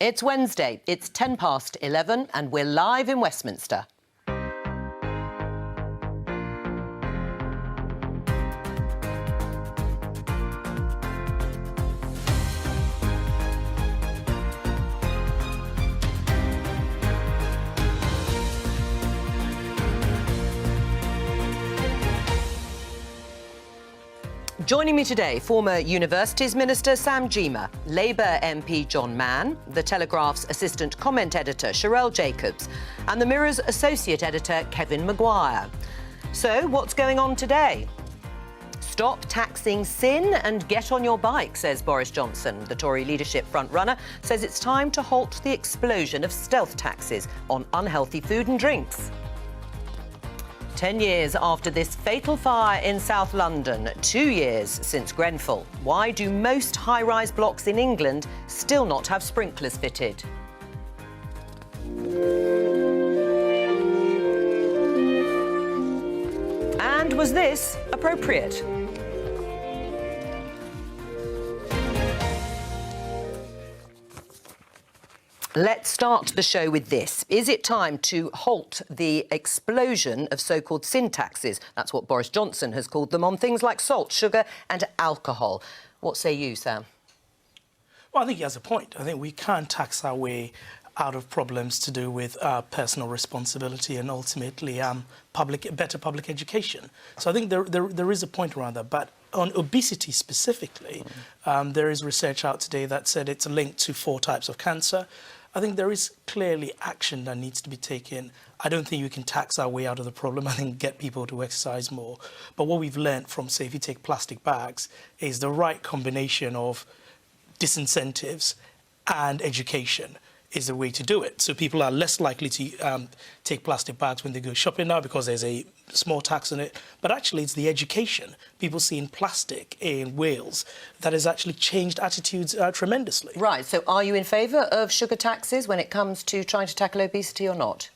It's Wednesday, it's 11:10, and we're live in Westminster. Joining me today, former Universities Minister Sam Gyimah, Labour MP John Mann, The Telegraph's assistant comment editor Cherelle Jacobs, and The Mirror's associate editor Kevin Maguire. So, what's going on today? Stop taxing sin and get on your bike, says Boris Johnson. The Tory leadership frontrunner says it's time to halt the explosion of stealth taxes on unhealthy food and drinks. 10 years after this fatal fire in South London, 2 years since Grenfell. Why do most high-rise blocks in England still not have sprinklers fitted? And was this appropriate? Let's start the show with this. Is it time to halt the explosion of so-called sin taxes? That's what Boris Johnson has called them on things like salt, sugar and alcohol. What say you, Sam? Well, I think he has a point. I think we can't tax our way out of problems to do with personal responsibility and ultimately better public education. So I think there is a point around that. But on obesity specifically, there is research out today that said it's linked to 4 types of cancer. I think there is clearly action that needs to be taken. I don't think you can tax our way out of the problem. I think get people to exercise more. But what we've learned from, say, if you take plastic bags, is the right combination of disincentives and education is the way to do it. So people are less likely to take plastic bags when they go shopping now because there's a small tax on it. But actually, it's the education. People seeing plastic in Wales that has actually changed attitudes tremendously. Right, so are you in favour of sugar taxes when it comes to trying to tackle obesity or not?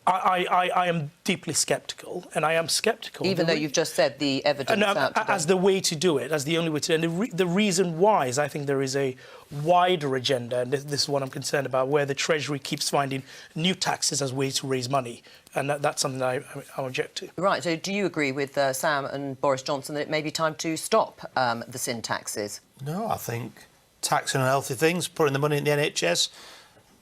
I am deeply sceptical, and I am sceptical. Even though you've just said the evidence out today. As the way to do it, as the only way to do it. And the reason why is I think there is a wider agenda, and this is what I'm concerned about, where the Treasury keeps finding new taxes as ways to raise money. And that's something that I object to. Right, so do you agree with Sam and Boris Johnson that it may be time to stop the sin taxes? No, I think taxing on healthy things, putting the money in the NHS,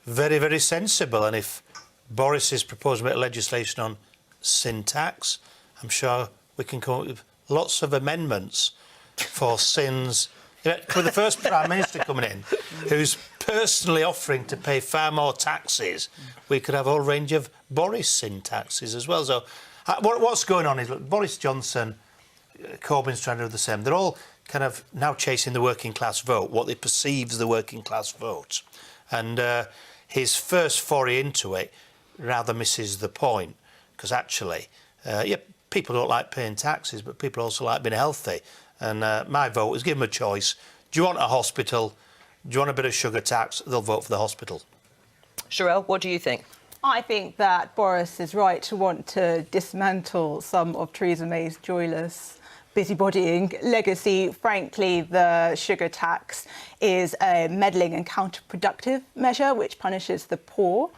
very, very sensible. And if Boris is proposing a bit of legislation on sin tax, I'm sure we can come up with lots of amendments for sins. With the first Prime Minister coming in, who's personally offering to pay far more taxes, we could have a whole range of Boris sin taxes as well. So what's going on is, look, Boris Johnson, Corbyn's trying to do the same. They're all kind of now chasing the working class vote, what they perceive as the working class vote. And his first foray into it rather misses the point, because actually, people don't like paying taxes, but people also like being healthy. And my vote is give them a choice. Do you want a hospital? Do you want a bit of sugar tax? They'll vote for the hospital. Cherelle, what do you think? I think that Boris is right to want to dismantle some of Theresa May's joyless busybodying legacy. Frankly, the sugar tax is a meddling and counterproductive measure which punishes the poor.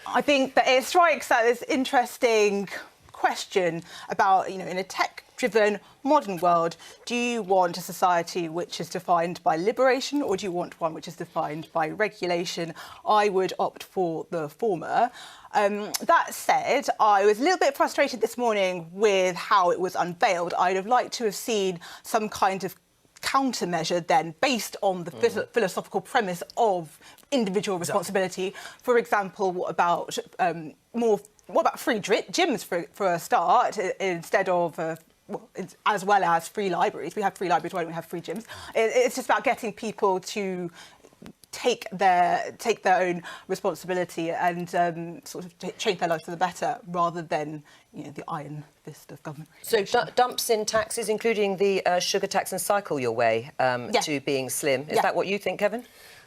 I think that it strikes at this interesting question about, in a tech-driven modern world, do you want a society which is defined by liberation, or do you want one which is defined by regulation? I would opt for the former. That said, I was a little bit frustrated this morning with how it was unveiled. I'd have liked to have seen some kind of countermeasure then based on the philosophical premise of individual responsibility. For example, what about free gyms for a start, instead of as well as free libraries? We have free libraries, why don't we have free gyms? It's just about getting people to take their own responsibility and sort of change their lives for the better, rather than the iron fist of government. So dump sin taxes, including the sugar tax, and cycle your way to being slim. Is that what you think, Kevin?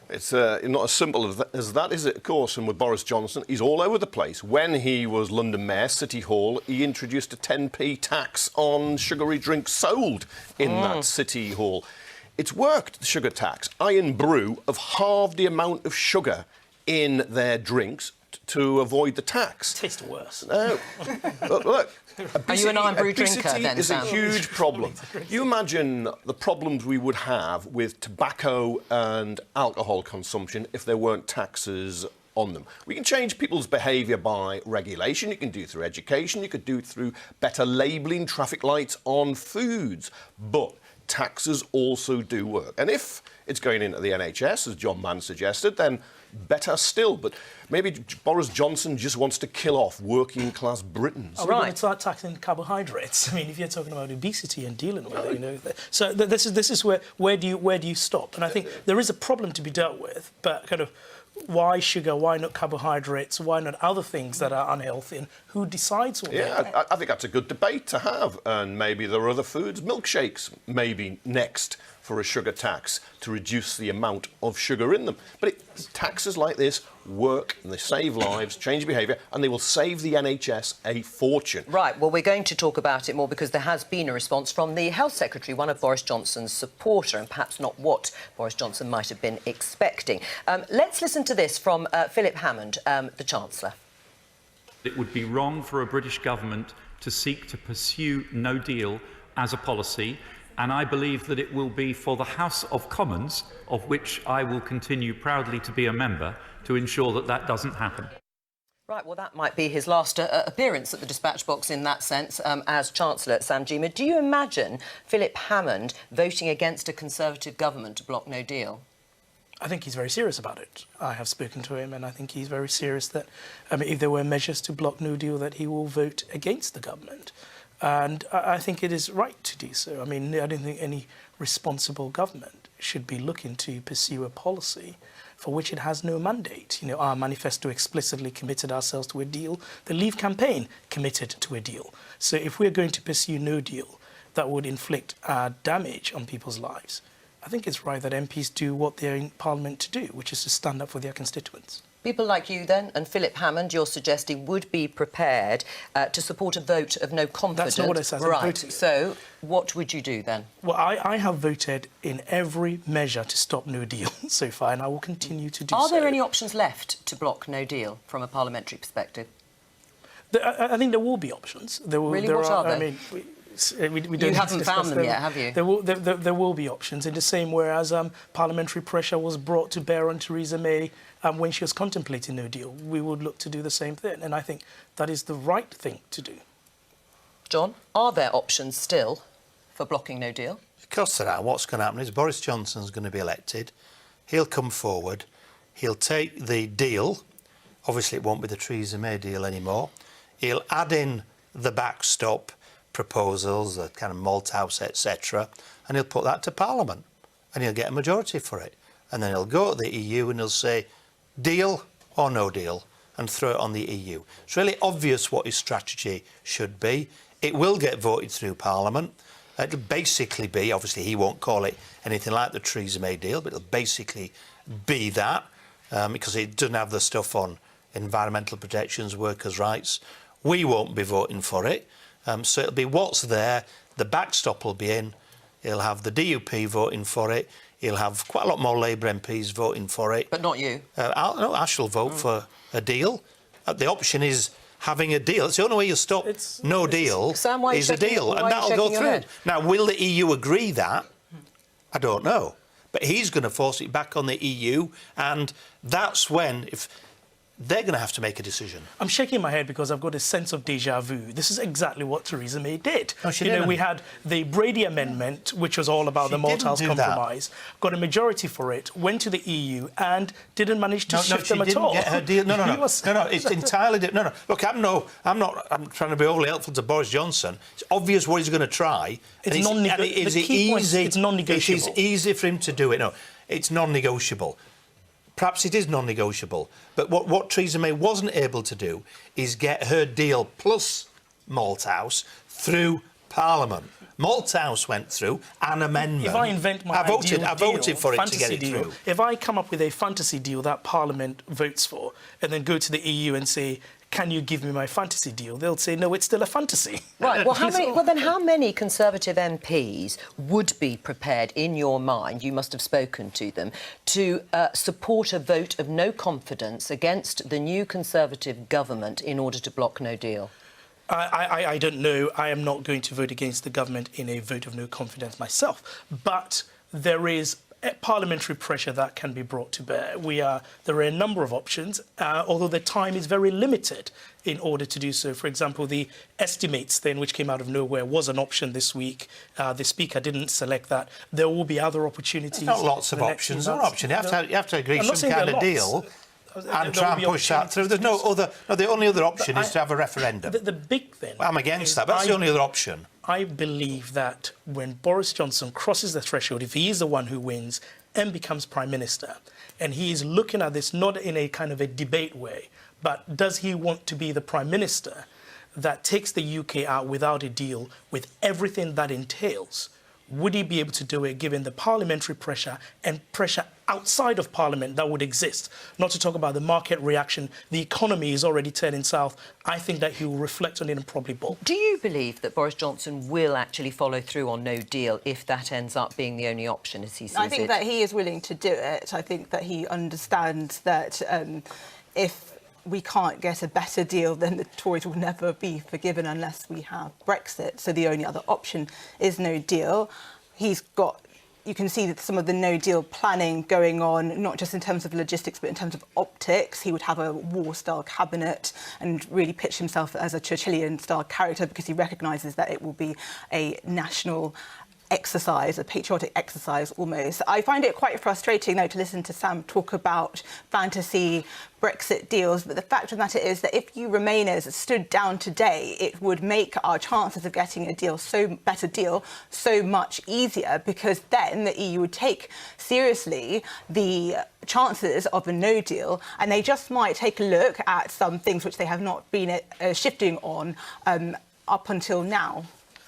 It's not as simple as that, is it? Of course, and with Boris Johnson, he's all over the place. When he was London Mayor, City Hall, he introduced a 10p tax on sugary drinks sold in that City Hall. it's worked, the sugar tax. Iron Brew have halved the amount of sugar in their drinks to avoid the tax. Tastes worse. No. Look, Are you an Iron Brew drinker, obesity then, is a Sam? huge problem. You imagine the problems we would have with tobacco and alcohol consumption if there weren't taxes on them. We can change people's behaviour by regulation. You can do it through education. You could do it through better labelling, traffic lights on foods. But taxes also do work. And if it's going into the NHS, as John Mann suggested, then better still. But maybe Boris Johnson just wants to kill off working-class Britons. Are we going to start taxing carbohydrates? I mean, if you're talking about obesity and dealing with it, you know. So this is where do you stop? And I think there is a problem to be dealt with, but kind of why sugar? Why not carbohydrates? Why not other things that are unhealthy? And who decides all that? Yeah, I think that's a good debate to have. And maybe there are other foods. Milkshakes maybe next for a sugar tax to reduce the amount of sugar in them. But taxes like this work and they save lives, change behaviour, and they will save the NHS a fortune. Right, well, we're going to talk about it more because there has been a response from the Health Secretary, one of Boris Johnson's supporter, and perhaps not what Boris Johnson might have been expecting. Let's listen to this from Philip Hammond, the Chancellor. It would be wrong for a British government to seek to pursue no deal as a policy, and I believe that it will be for the House of Commons, of which I will continue proudly to be a member, to ensure that that doesn't happen. Right, well, that might be his last appearance at the dispatch box in that sense as Chancellor, Sam Gyimah. Do you imagine Philip Hammond voting against a Conservative government to block no deal? I think he's very serious about it. I have spoken to him, and I think he's very serious that if there were measures to block no deal, that he will vote against the government. And I think it is right to do so. I mean, I don't think any responsible government should be looking to pursue a policy for which it has no mandate. You know, our manifesto explicitly committed ourselves to a deal. The Leave campaign committed to a deal. So if we're going to pursue no deal that would inflict damage on people's lives, I think it's right that MPs do what they're in Parliament to do, which is to stand up for their constituents. People like you, then, and Philip Hammond, you're suggesting would be prepared to support a vote of no confidence. That's not what I said. Right. So what would you do, then? Well, I have voted in every measure to stop no deal so far, and I will continue to do so. Are there any options left to block no deal from a parliamentary perspective? I think there will be options. Really? What are they? I mean, we don't You need haven't to discuss found them yet, have you? There will be options in the same way as parliamentary pressure was brought to bear on Theresa May when she was contemplating no deal. We would look to do the same thing, and I think that is the right thing to do. John, are there options still for blocking no deal? Of course there are. What's going to happen is Boris Johnson's going to be elected. He'll come forward. He'll take the deal. Obviously, it won't be the Theresa May deal anymore. He'll add in the backstop proposals, the kind of Malthouse, etc., and he'll put that to Parliament, and he'll get a majority for it. And then he'll go to the EU and he'll say, deal or no deal, and throw it on the EU. It's really obvious what his strategy should be. It will get voted through Parliament. It'll basically be, obviously he won't call it anything like the Theresa May deal, but it'll basically be that, because it doesn't have the stuff on environmental protections, workers' rights. We won't be voting for it. So it'll be what's there, the backstop will be in, he'll have the DUP voting for it, he'll have quite a lot more Labour MPs voting for it. But not you. I shall vote for a deal. The option is having a deal. It's the only way you'll stop no deal Sam, why are you is a shaking- deal, why and are you that'll go shaking your through. head? Now, will the EU agree that? I don't know. But he's going to force it back on the EU, and that's when, if they're going to have to make a decision. I'm shaking my head because I've got a sense of déjà vu. This is exactly what Theresa May did. No, she you know, didn't. we had the Brady Amendment, which was all about She the didn't Malthouse do that. Compromise, got a majority for it, went to the EU and didn't manage to shift she them at didn't all. get her deal. No, He was- it's entirely different. No. Look, I'm trying to be overly helpful to Boris Johnson. It's obvious what he's going to try. It's and non-negotiable. The key point is it's non-negotiable. It is easy for him to do it. No, it's non-negotiable. Perhaps it is non-negotiable. But what Theresa May wasn't able to do is get her deal plus Malthouse through Parliament. Malthouse went through an amendment. If I invent my I voted ideal for it to fantasy get it deal, through. if I come up with a fantasy deal that Parliament votes for and then go to the EU and say, can you give me my fantasy deal? They'll say, no, it's still a fantasy. Right. Well, how many Conservative MPs would be prepared, in your mind, you must have spoken to them, to support a vote of no confidence against the new Conservative government in order to block no deal? I don't know. I am not going to vote against the government in a vote of no confidence myself. But there is parliamentary pressure that can be brought to bear. There are a number of options, although the time is very limited in order to do so. For example, the estimates then, which came out of nowhere, was an option this week. The Speaker didn't select that. There will be other opportunities. Not lots of options. There are options. You have to agree some kind of deal and try and push that through. There's no other. No, the only other option is to have a referendum. The big thing. I'm against that. That's the only other option. I believe that when Boris Johnson crosses the threshold, if he is the one who wins and becomes Prime Minister, and he is looking at this not in a kind of a debate way, but does he want to be the Prime Minister that takes the UK out without a deal with everything that entails? Would he be able to do it given the parliamentary pressure and pressure outside of Parliament that would exist? Not to talk about the market reaction. The economy is already turning south. I think that he will reflect on it and probably bolt. Do you believe that Boris Johnson will actually follow through on no deal if that ends up being the only option as he sees it? I think that he is willing to do it. I think that he understands that if we can't get a better deal, then the Tories will never be forgiven unless we have Brexit. So the only other option is no deal. You can see that some of the no-deal planning going on, not just in terms of logistics, but in terms of optics. He would have a war-style cabinet and really pitch himself as a Churchillian-style character because he recognises that it will be a national exercise, a patriotic exercise almost. I find it quite frustrating, though, to listen to Sam talk about fantasy Brexit deals, but the fact of the matter is that if you Remainers stood down today, it would make our chances of getting a better deal so much easier, because then the EU would take seriously the chances of a no deal, and they just might take a look at some things which they have not been shifting on up until now.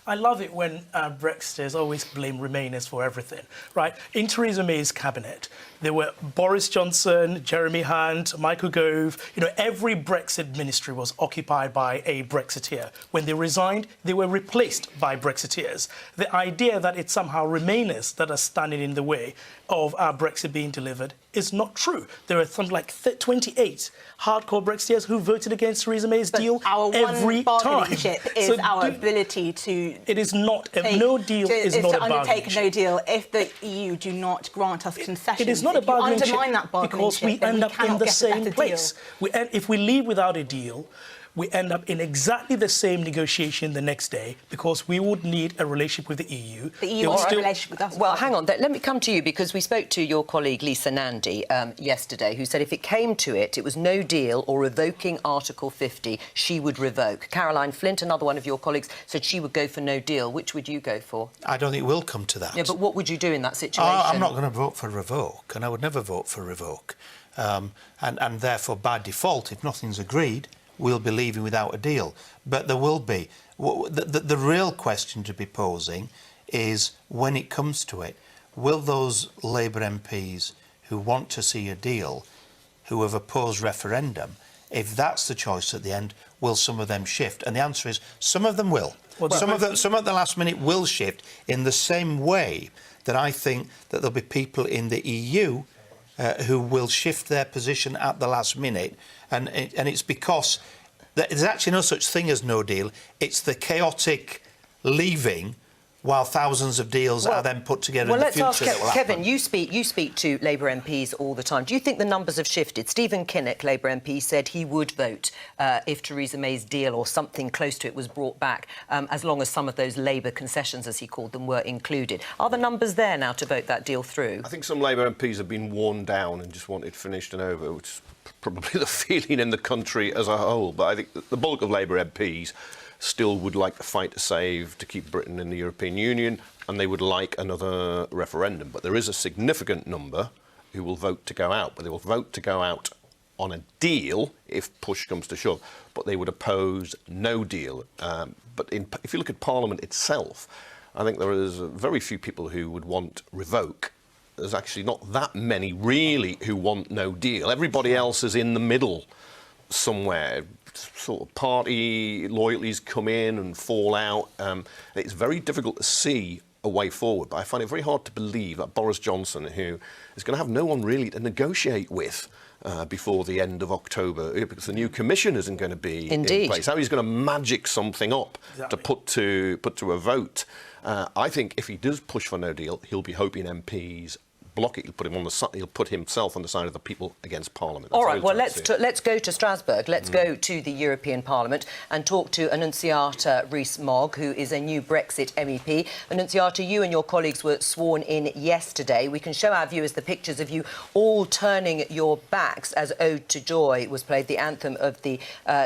I love it when Brexiters always blame Remainers for everything, right? In Theresa May's cabinet, there were Boris Johnson, Jeremy Hunt, Michael Gove. You know, every Brexit ministry was occupied by a Brexiteer. When they resigned, they were replaced by Brexiteers. The idea that it's somehow Remainers that are standing in the way of our Brexit being delivered is not true. There are something like 28 hardcore Brexiteers who voted against Theresa May's deal every time. Our one bargaining chip is our ability to... It is not... no deal is not a bargaining chip. To undertake no deal if the EU do not grant us concessions. It is not a bargaining chip because we end up in the same place. If we leave without a deal, we end up in exactly the same negotiation the next day because we would need a relationship with the EU. The EU wants a relationship with us. Well, hang on. Let me come to you because we spoke to your colleague Lisa Nandy yesterday, who said if it came to it, it was no deal or revoking Article 50, she would revoke. Caroline Flint, another one of your colleagues, said she would go for no deal. Which would you go for? I don't think it will come to that. Yeah, but what would you do in that situation? I'm not going to vote for revoke, and I would never vote for revoke. And therefore, by default, if nothing's agreed, we'll be leaving without a deal. But there will be. The real question to be posing is, when it comes to it, will those Labour MPs who want to see a deal, who have opposed referendum, if that's the choice at the end, will some of them shift? And the answer is, some of them will. Well, some at the last minute will shift in the same way that I think that there'll be people in the EU who will shift their position at the last minute. And it's because there's actually no such thing as no deal. It's the chaotic leaving while thousands of deals are then put together in the future. Well, let's ask Kevin, you speak to Labour MPs all the time. Do you think the numbers have shifted? Stephen Kinnock, Labour MP, said he would vote if Theresa May's deal or something close to it was brought back, as long as some of those Labour concessions, as he called them, were included. Are the numbers there now to vote that deal through? I think some Labour MPs have been worn down and just want it finished and over, which is probably the feeling in the country as a whole. But I think the bulk of Labour MPs still would like the fight to save to keep Britain in the European Union, and they would like another referendum. But there is a significant number who will vote to go out, but they will vote to go out on a deal if push comes to shove, but they would oppose no deal. But if you look at Parliament itself, I think there is very few people who would want revoke. There's actually not that many really who want no deal. Everybody else is in the middle somewhere. sort of party loyalties come in and fall out. It's very difficult to see a way forward, but I find it very hard to believe that Boris Johnson, who is going to have no one really to negotiate with before the end of October, because the new commission isn't going to be in place. How he's going to magic something up to put to a vote. I think if he does push for no deal, he'll be hoping MPs block it. He'll put himself on the side of the people against Parliament. All right, well, let's go to Strasbourg. Let's go to the European Parliament and talk to Annunziata Rees-Mogg, who is a new Brexit MEP. Annunziata, you and your colleagues were sworn in yesterday. We can show our viewers the pictures of you all turning your backs as Ode to Joy was played, the anthem of the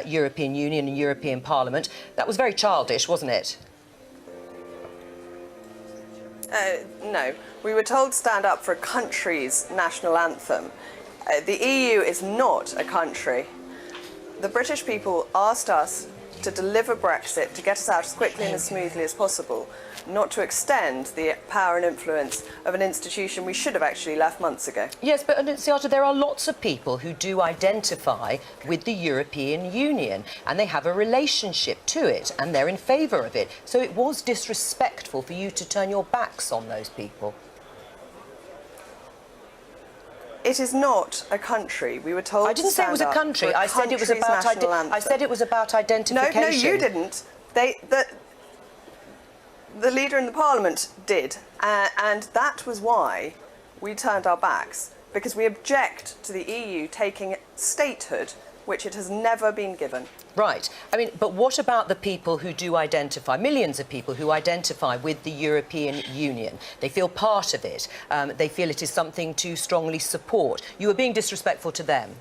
European Union and European Parliament. That was very childish, wasn't it? No. We were told to stand up for a country's national anthem. The EU is not a country. The British people asked us to deliver Brexit, to get us out as quickly and as smoothly as possible, not to extend the power and influence of an institution we should have actually left months ago. Yes, but Annunziata, there are lots of people who do identify with the European Union and they have a relationship to it and they're in favour of it. So it was disrespectful for you to turn your backs on those people. It is not a country. We were told I didn't say it was a country. I said it was about I said it was about identification. No, you didn't. The leader in the Parliament did, and that was why we turned our backs, because we object to the EU taking statehood, which it has never been given. Right. I mean, but what about the people who do identify, millions of people who identify with the European Union? They feel part of it. They feel it is something to strongly support. You were being disrespectful to them.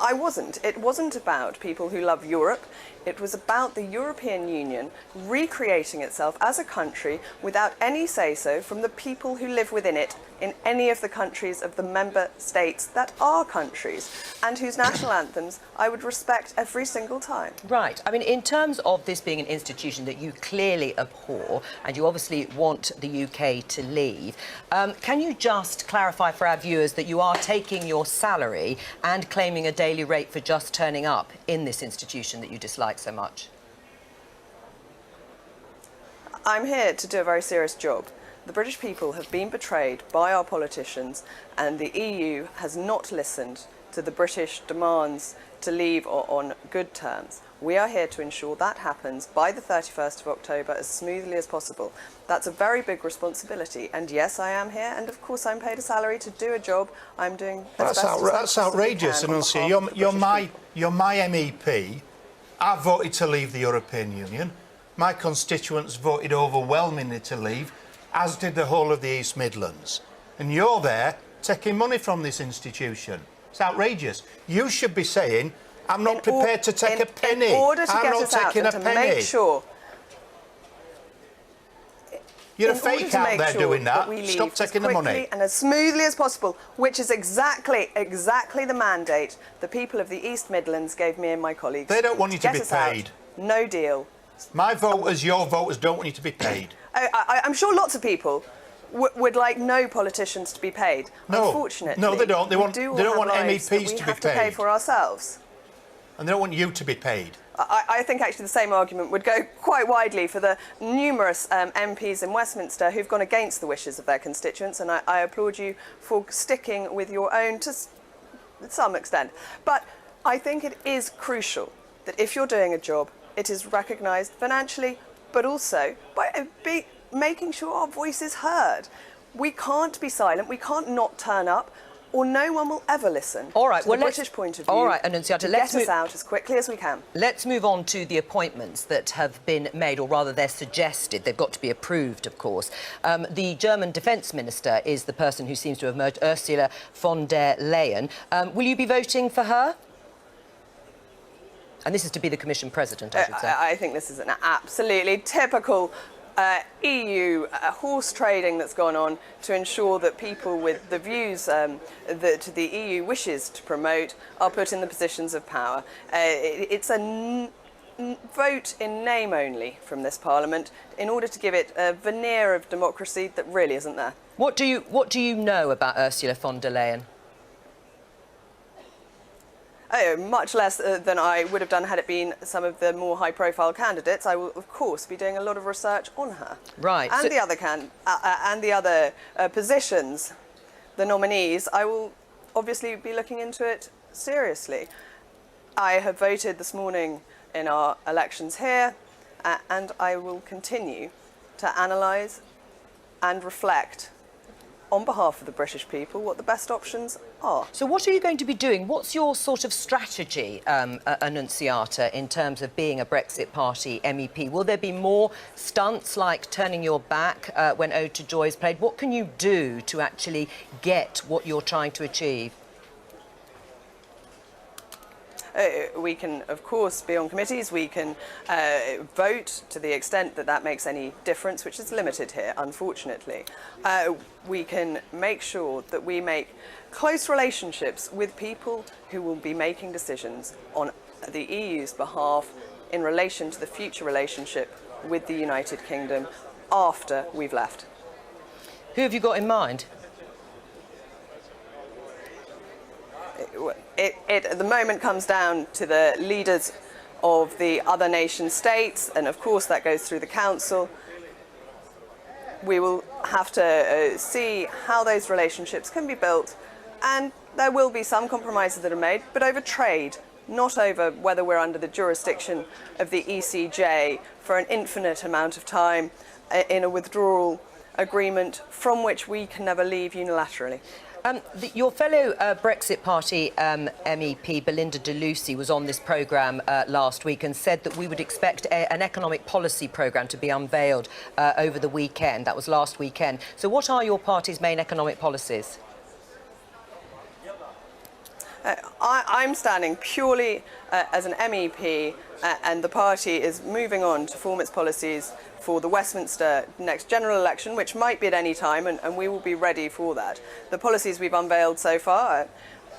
I wasn't. It wasn't about people who love Europe. It was about the European Union recreating itself as a country without any say-so from the people who live within it in any of the countries of the member states that are countries and whose national anthems I would respect every single time. Right. I mean, in terms of this being an institution that you clearly abhor and you obviously want the UK to leave, can you just clarify for our viewers that you are taking your salary and claiming a daily rate for just turning up in this institution that you dislike so much? I'm here to do a very serious job. The British people have been betrayed by our politicians and the EU has not listened to the British demands to leave on good terms. We are here to ensure that happens by the 31st of October as smoothly as possible. That's a very big responsibility. And yes, I am here, and of course I'm paid a salary to do a job I'm doing as best as I possibly can. That's outrageous, Annunziata. You're my MEP. I voted to leave the European Union. My constituents voted overwhelmingly to leave, as did the whole of the East Midlands. And you're there taking money from this institution. It's outrageous. You should be saying, I'm not prepared to take a penny. In order to get us out and to make sure... You're a fake out there doing that. Stop taking the money. And as smoothly as possible, which is exactly the mandate the people of the East Midlands gave me and my colleagues. They don't want you to be paid. No deal. My voters, your voters, don't want you to be paid. I'm sure lots of people would like no politicians to be paid. No, unfortunately, no, they don't. They don't want MEPs to be paid. We have to pay for ourselves. And they don't want you to be paid. I think actually the same argument would go quite widely for the numerous MPs in Westminster who've gone against the wishes of their constituents, and I applaud you for sticking with your own to some extent. But I think it is crucial that if you're doing a job, it is recognised financially, but also by making sure our voice is heard. We can't be silent, we can't not turn up, or no one will ever listen to the British point of view. All right, Annunziata, let's get us out as quickly as we can. Let's move on to the appointments that have been made, or rather they're suggested. They've got to be approved, of course. The German Defence Minister is the person who seems to have emerged, Ursula von der Leyen. Will you be voting for her? And this is to be the Commission President, I should say. I think this is an absolutely typical EU horse trading that's gone on to ensure that people with the views that the EU wishes to promote are put in the positions of power. It's a vote in name only from this Parliament in order to give it a veneer of democracy that really isn't there. What do you know about Ursula von der Leyen? Much less than I would have done had it been some of the more high-profile candidates. I will, of course, be doing a lot of research on her. Right. And So- the other positions, the nominees. I will obviously be looking into it seriously. I have voted this morning in our elections here, and I will continue to analyse and reflect on behalf of the British people what the best options are. So what are you going to be doing? What's your sort of strategy, Annunziata, in terms of being a Brexit Party MEP? Will there be more stunts like turning your back when Ode to Joy is played? What can you do to actually get what you're trying to achieve? We can, of course, be on committees. We can vote to the extent that that makes any difference, which is limited here, unfortunately. We can make sure that we make close relationships with people who will be making decisions on the EU's behalf in relation to the future relationship with the United Kingdom after we've left. Who have you got in mind? It at the moment comes down to the leaders of the other nation states, and of course that goes through the council. We will have to see how those relationships can be built, and there will be some compromises that are made, but over trade, not over whether we're under the jurisdiction of the ECJ for an infinite amount of time in a withdrawal agreement from which we can never leave unilaterally. Your fellow Brexit Party MEP, Belinda de Lucy, was on this programme last week and said that we would expect an economic policy programme to be unveiled over the weekend. That was last weekend. So what are your party's main economic policies? I'm standing purely as an MEP, and the party is moving on to form its policies for the Westminster next general election, which might be at any time, and we will be ready for that. The policies we've unveiled so far,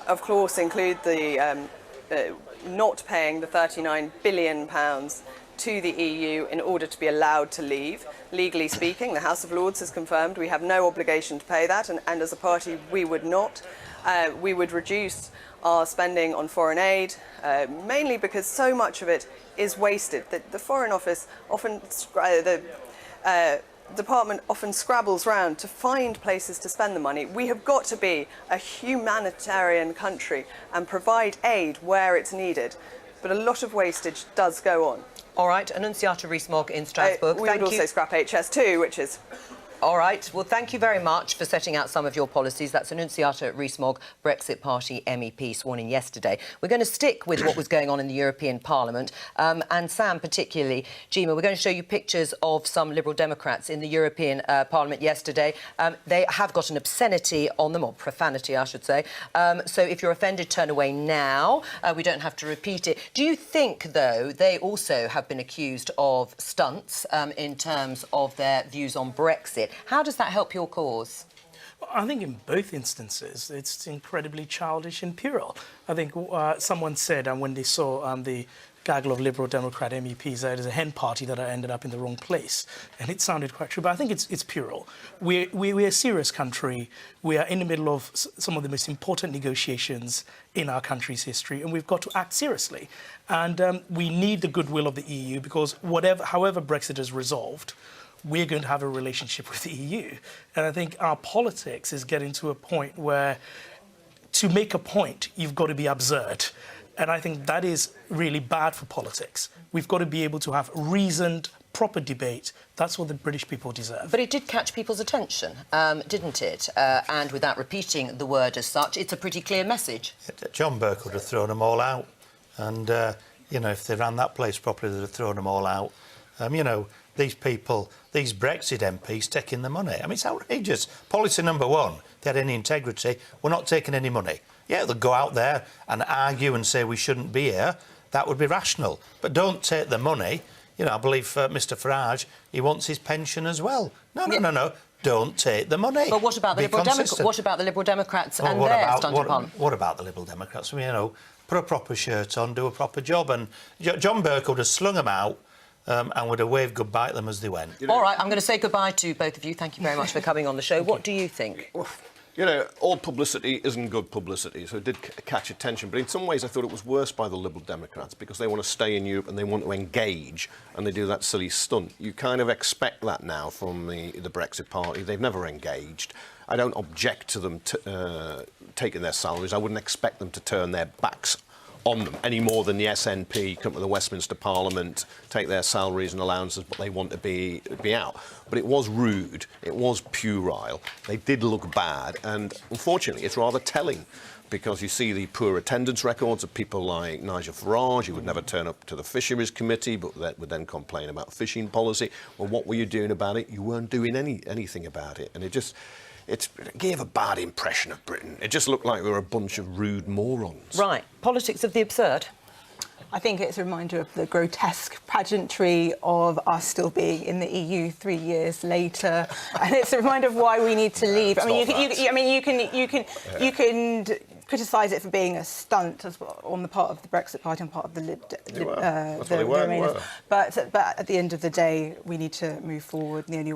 of course, include the not paying the £39 billion to the EU in order to be allowed to leave. Legally speaking, the House of Lords has confirmed we have no obligation to pay that, and as a party we would not. We would reduce our spending on foreign aid, mainly because so much of it is wasted. The Foreign Office often, the department often scrabbles round to find places to spend the money. We have got to be a humanitarian country and provide aid where it's needed. But a lot of wastage does go on. All right, Annunziata Rees-Mogg in Strasbourg. We would also scrap HS2, which is... All right. Well, thank you very much for setting out some of your policies. That's Annunziata Rees-Mogg, Brexit Party MEP, sworn in yesterday. We're going to stick with what was going on in the European Parliament. And Sam, particularly, Jima, we're going to show you pictures of some Liberal Democrats in the European Parliament yesterday. They have got an obscenity on them, or profanity, I should say. So if you're offended, turn away now. We don't have to repeat it. Do you think, though, they also have been accused of stunts in terms of their views on Brexit? How does that help your cause? Well, I think in both instances, it's incredibly childish and puerile. I think someone said when they saw the gaggle of Liberal Democrat MEPs that it is a hen party that ended up in the wrong place. And it sounded quite true, but I think it's puerile. We're a serious country. We are in the middle of some of the most important negotiations in our country's history, and we've got to act seriously. And we need the goodwill of the EU because however Brexit is resolved, we're going to have a relationship with the EU. And I think our politics is getting to a point where to make a point, you've got to be absurd. And I think that is really bad for politics. We've got to be able to have reasoned, proper debate. That's what the British people deserve. But it did catch people's attention, didn't it? And without repeating the word as such, it's a pretty clear message. John Burke would have thrown them all out. And, you know, if they ran that place properly, they'd have thrown them all out. You know, these people, these Brexit MPs taking the money. I mean, it's outrageous. Policy number one, if they had any integrity, we're not taking any money. Yeah, they'll go out there and argue and say we shouldn't be here. That would be rational. But don't take the money. You know, I believe Mr Farage, he wants his pension as well. No. Don't take the money. But what about the Liberal Democrats? What about the Liberal Democrats and their stunt in Parliament? What about the Liberal Democrats? I mean, you know, put a proper shirt on, do a proper job. And John Burke would have slung them out and would have waved goodbye to them as they went. All right, I'm going to say goodbye to both of you. Thank you very much for coming on the show. What do you think? You know, all publicity isn't good publicity, so it did catch attention. But in some ways, I thought it was worse by the Liberal Democrats because they want to stay in Europe and they want to engage, and they do that silly stunt. You kind of expect that now from the Brexit Party. They've never engaged. I don't object to them taking their salaries. I wouldn't expect them to turn their backs on them any more than the SNP come to the Westminster Parliament, take their salaries and allowances, but they want to be out. But it was rude, it was puerile, they did look bad, and unfortunately it's rather telling because you see the poor attendance records of people like Nigel Farage, who would never turn up to the Fisheries Committee, but that would then complain about fishing policy. Well, what were you doing about it? You weren't doing anything about it, and it gave a bad impression of Britain. It just looked like we were a bunch of rude morons. Right. Politics of the absurd. I think it's a reminder of the grotesque pageantry of us still being in the EU 3 years later, and it's a reminder of why we need to leave. I mean, you can criticise it for being a stunt as well on the part of the Brexit Party and part of the Remainers. But at the end of the day, we need to move forward. The only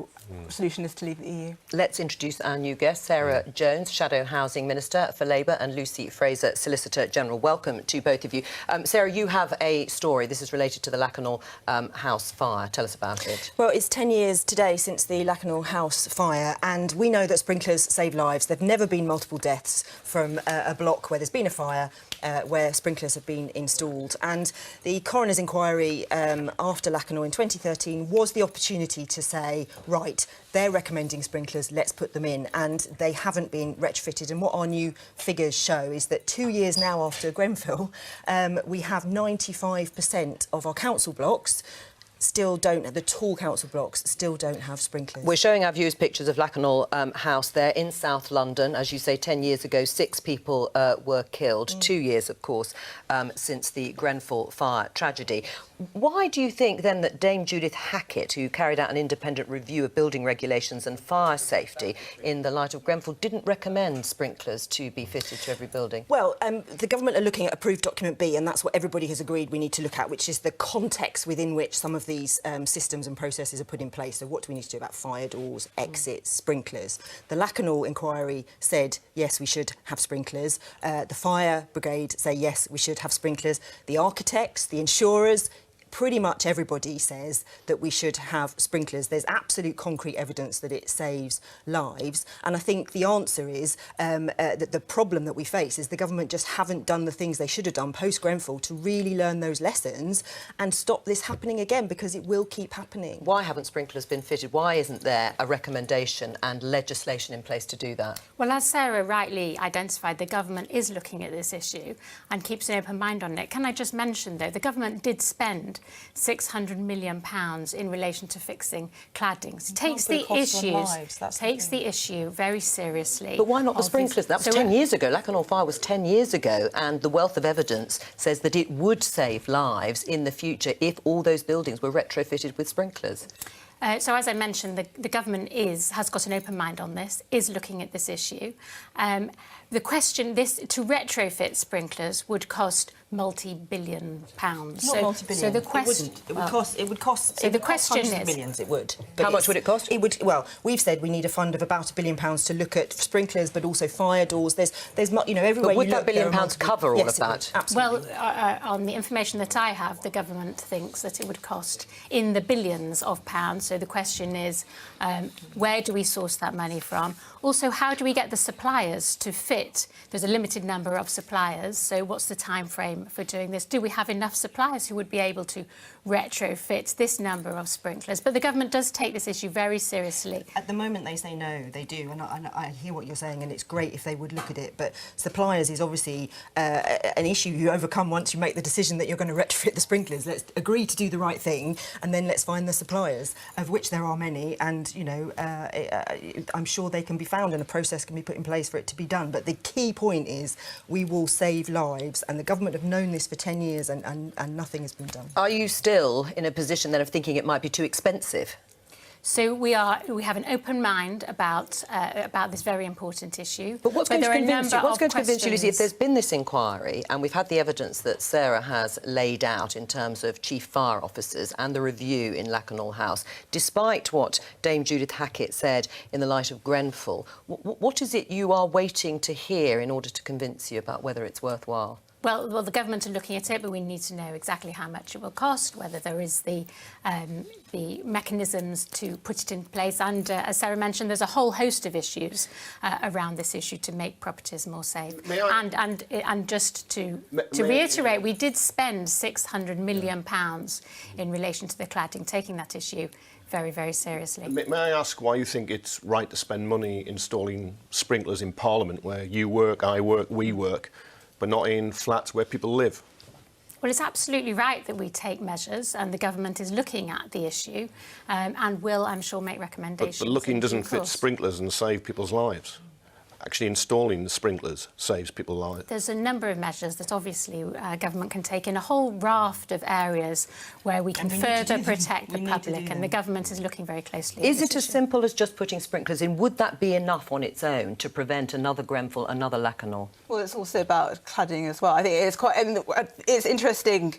solution is to leave the EU. Let's introduce our new guests, Sarah Jones, Shadow Housing Minister for Labour, and Lucy Fraser, Solicitor General. Welcome to both of you. Sarah, you have a story. This is related to the Lakanal House fire. Tell us about it. Well, it's 10 years today since the Lakanal House fire, and we know that sprinklers save lives. There have never been multiple deaths from a block where there's been a fire, where sprinklers have been installed. And the coroner's inquiry after Lakanal in 2013 was the opportunity to say, right, they're recommending sprinklers, let's put them in, and they haven't been retrofitted. And what our new figures show is that 2 years now after Grenfell, we have 95% of our council blocks still don't, the tall council blocks still don't have sprinklers. We're showing our viewers pictures of Lakanal House there in South London. As you say, 10 years ago, 6 people were killed. 2 years, of course, since the Grenfell fire tragedy. Why do you think, then, that Dame Judith Hackett, who carried out an independent review of building regulations and fire safety in the light of Grenfell, didn't recommend sprinklers to be fitted to every building? Well, the government are looking at approved document B, and that's what everybody has agreed we need to look at, which is the context within which some of these systems and processes are put in place. So what do we need to do about fire doors, exits, sprinklers? The Lakanal inquiry said, yes, we should have sprinklers. The fire brigade say, yes, we should have sprinklers. The architects, the insurers, pretty much everybody says that we should have sprinklers. There's absolute concrete evidence that it saves lives. And I think the answer is that the problem that we face is the government just haven't done the things they should have done post-Grenfell to really learn those lessons and stop this happening again, because it will keep happening. Why haven't sprinklers been fitted? Why isn't there a recommendation and legislation in place to do that? Well, as Sarah rightly identified, the government is looking at this issue and keeps an open mind on it. Can I just mention, though, the government did spend £600 million in relation to fixing claddings. It takes the issue very seriously. But why not the sprinklers? That was 10 years ago. Lakanal fire was 10 years ago, and the wealth of evidence says that it would save lives in the future if all those buildings were retrofitted with sprinklers. So, as I mentioned, the government has got an open mind on this, is looking at this issue. The question, to retrofit sprinklers would cost multi-billion pounds. Not multi-billion. So the question, it would cost. So the question is, millions. It would. How much would it cost? It would. Well, we've said we need a fund of about £1 billion to look at sprinklers, but also fire doors. There's everywhere. But would that £1 billion cover all of that? Absolutely. Well, on the information that I have, the government thinks that it would cost in the billions of pounds. So the question is, where do we source that money from? Also, how do we get the suppliers to fit? There's a limited number of suppliers, so what's the time frame for doing this? Do we have enough suppliers who would be able to retrofit this number of sprinklers? But the government does take this issue very seriously. At the moment, they say no, they do, and I hear what you're saying, and it's great if they would look at it. But suppliers is obviously an issue you overcome once you make the decision that you're going to retrofit the sprinklers. Let's agree to do the right thing, and then let's find the suppliers, of which there are many, and I'm sure they can be found and a process can be put in place for it to be done. But the key point is we will save lives, and the government have known this for 10 years and nothing has been done. Are you still in a position then of thinking it might be too expensive? So we have an open mind about this very important issue. But what's going to convince you? What's going to convince you, Lucy, if questions. there's been this inquiry and we've had the evidence that Sarah has laid out in terms of chief fire officers and the review in Lakanal House, despite what Dame Judith Hackett said in the light of Grenfell, what is it you are waiting to hear in order to convince you about whether it's worthwhile? Well, the government are looking at it, but we need to know exactly how much it will cost, whether there is the mechanisms to put it in place. And as Sarah mentioned, there's a whole host of issues around this issue to make properties more safe. And just to reiterate, we did spend £600 million in relation to the cladding, taking that issue very, very seriously. May I ask why you think it's right to spend money installing sprinklers in Parliament, where you work, I work, we work, but not in flats where people live? Well, it's absolutely right that we take measures, and the government is looking at the issue and will, I'm sure, make recommendations. But looking in due doesn't fit course. sprinklers and save people's lives. Actually installing the sprinklers saves people's lives. There's a number of measures that obviously government can take in a whole raft of areas where we can further protect the public, and the government is looking very closely at Is this it as issue. simple as just putting sprinklers in? Would that be enough on its own to prevent another Grenfell, another Lakanal? Well, it's also about cladding as well. I think it's quite. And it's interesting.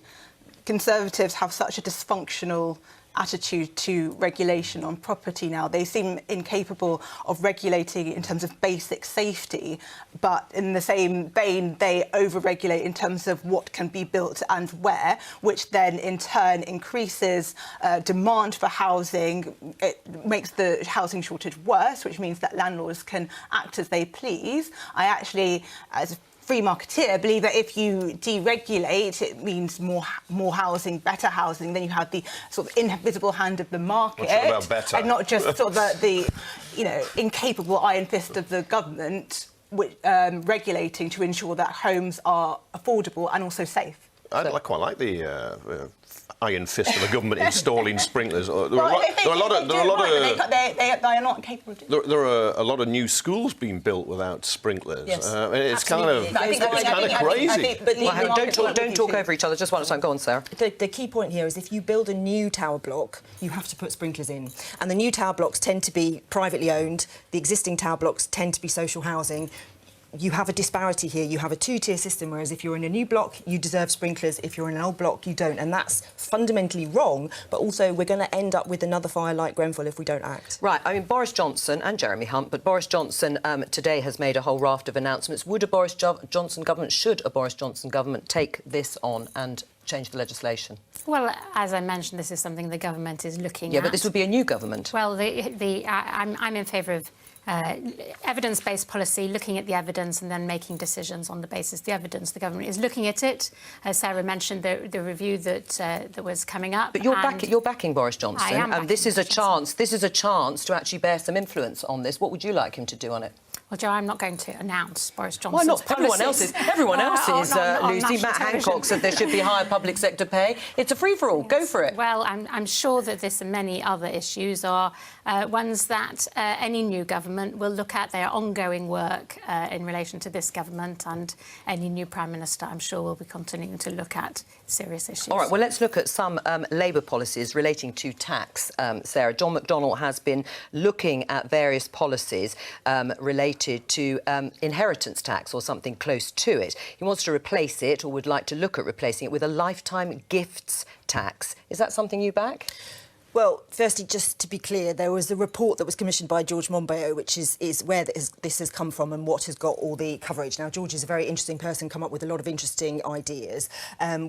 Conservatives have such a dysfunctional attitude to regulation on property now. They seem incapable of regulating in terms of basic safety, but in the same vein, they over-regulate in terms of what can be built and where, which then in turn increases demand for housing. It makes the housing shortage worse, which means that landlords can act as they please. I actually, as a free marketeer, believe that if you deregulate, it means more housing, better housing. Then you have the sort of invisible hand of the market, about better? and not just sort of the incapable iron fist of the government regulating to ensure that homes are affordable and also safe. I quite like the iron fist of the government installing sprinklers. There are not capable of doing. There are a lot of new schools being built without sprinklers. Yes, It's kind of crazy. Don't talk over each other. Just one time. Go on, Sarah. The key point here is if you build a new tower block, you have to put sprinklers in. And the new tower blocks tend to be privately owned. The existing tower blocks tend to be social housing. You have a disparity here. You have a two-tier system, whereas if you're in a new block, you deserve sprinklers. If you're in an old block, you don't. And that's fundamentally wrong. But also, we're going to end up with another fire like Grenfell if we don't act. Right. I mean, Boris Johnson and Jeremy Hunt, but Boris Johnson today has made a whole raft of announcements. Should a Boris Johnson government take this on and change the legislation? Well, as I mentioned, this is something the government is looking at. Yeah, but this would be a new government. Well, I'm in favour of evidence-based policy, looking at the evidence and then making decisions on the basis of the evidence. The government is looking at it. As Sarah mentioned, the review that was coming up. But you're backing Boris Johnson. I am backing this is a Boris Johnson. chance. This is a chance to actually bear some influence on this. What would you like him to do on it? Well, Jo, I'm not going to announce Boris Johnson's Why not? Everyone policies. else is. Everyone else is. on Lucy, national Matt television. Hancock said there should be higher public sector pay. It's a free-for-all. Go for it. Well, I'm sure that this and many other issues are ones that any new government will look at. Their ongoing work in relation to this government, and any new Prime Minister, I'm sure, will be continuing to look at serious issues. All right, well, let's look at some Labour policies relating to tax, Sarah. John McDonnell has been looking at various policies related to inheritance tax or something close to it. He wants to replace it, or would like to look at replacing it, with a lifetime gifts tax. Is that something you back? Well, firstly, just to be clear, there was a report that was commissioned by George Monbiot, which is where this has come from and what has got all the coverage. Now, George is a very interesting person, come up with a lot of interesting ideas,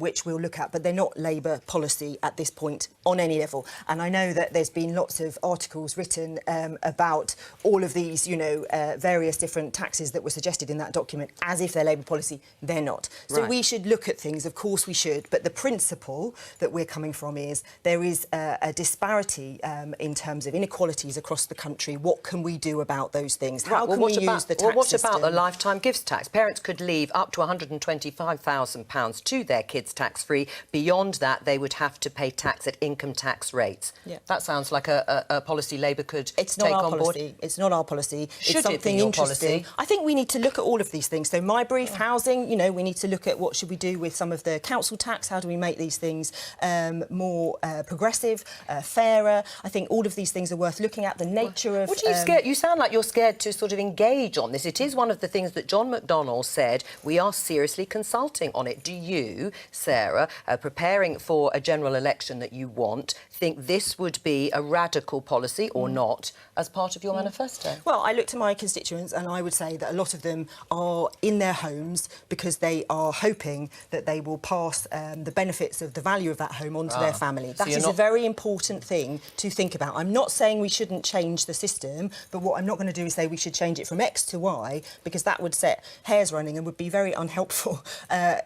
which we'll look at, but they're not Labour policy at this point on any level. And I know that there's been lots of articles written about all of these, various different taxes that were suggested in that document, as if they're Labour policy. They're not. So Right. we should look at things, of course we should, but the principle that we're coming from is there is a disparity in terms of inequalities across the country. What can we do about those things? How can we use the tax what system? about the lifetime gifts tax? Parents could leave up to £125,000 to their kids tax-free. Beyond that, they would have to pay tax at income tax rates. Yeah. That sounds like a policy Labour could It's not take our on policy. board. It's not our policy. Should it's it be something your interesting. policy? I think we need to look at all of these things. So my brief, housing, we need to look at what should we do with some of the council tax. How do we make these things more progressive, fairer. I think all of these things are worth looking at. The nature of... What are you scared? You sound like you're scared to sort of engage on this. It is one of the things that John McDonnell said, we are seriously consulting on it. Do you, Sarah, preparing for a general election that you want, think this would be a radical policy or not as part of your manifesto? Well, I look to my constituents and I would say that a lot of them are in their homes because they are hoping that they will pass the benefits of the value of that home onto their family. That is a very important thing to think about. I'm not saying we shouldn't change the system, but what I'm not going to do is say we should change it from X to Y, because that would set hairs running and would be very unhelpful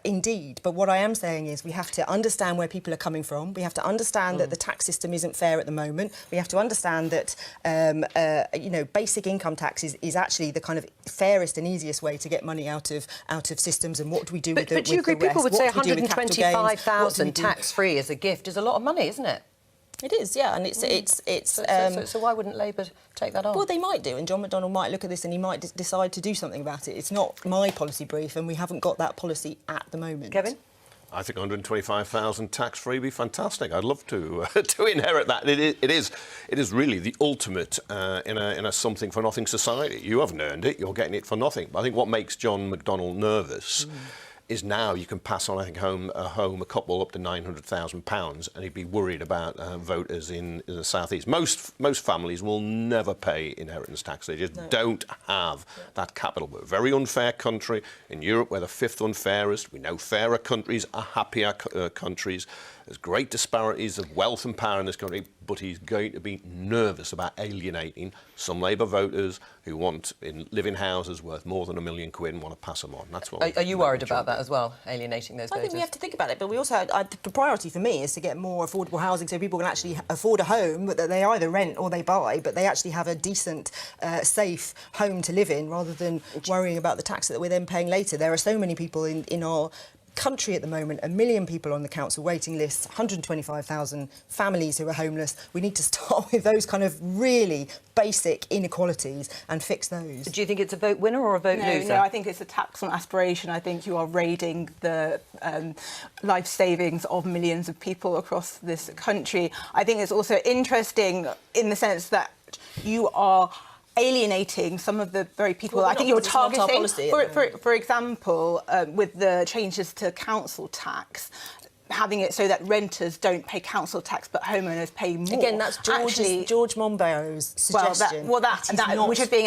indeed. But what I am saying is we have to understand where people are coming from. We have to understand that the tax system isn't fair at the moment. We have to understand that you know, basic income tax is actually the kind of fairest and easiest way to get money out of systems. And what do we do with the But do you agree? People would say 125,000 tax tax-free as a gift is a lot of money, isn't it? It is, yeah, and So why wouldn't Labour take that on? Well, they might do, and John McDonnell might look at this and he might decide to do something about it. It's not my policy brief, and we haven't got that policy at the moment. Kevin? I think 125,000 tax-free would be fantastic. I'd love to to inherit that. It is really the ultimate in a something-for-nothing society. You haven't earned it, you're getting it for nothing. But I think what makes John McDonnell nervous is now you can pass on, I think, a couple up to £900,000, and he'd be worried about voters in the South East. Most families will never pay inheritance tax. They just don't have that capital. We're a very unfair country. In Europe, we're the fifth unfairest. We know fairer countries are happier countries. There's great disparities of wealth and power in this country, but he's going to be nervous about alienating some Labour voters who live in houses worth more than £1 million and want to pass them on. That's what. Are you worried about that as well, alienating those voters? I think we have to think about it, but we also the priority for me is to get more affordable housing so people can actually afford a home that they either rent or they buy, but they actually have a decent, safe home to live in, rather than worrying about the tax that we're then paying later. There are so many people in our country at the moment, 1 million people on the council waiting lists, 125,000 families who are homeless. We need to start with those kind of really basic inequalities and fix those. Do you think it's a vote winner or a vote loser? No, I think it's a tax on aspiration. I think you are raiding the life savings of millions of people across this country. I think it's also interesting in the sense that you are alienating some of the very people I think you're targeting. For example, with the changes to council tax, having it so that renters don't pay council tax but homeowners pay more. Again, that's George Monbiot's suggestion. Which is being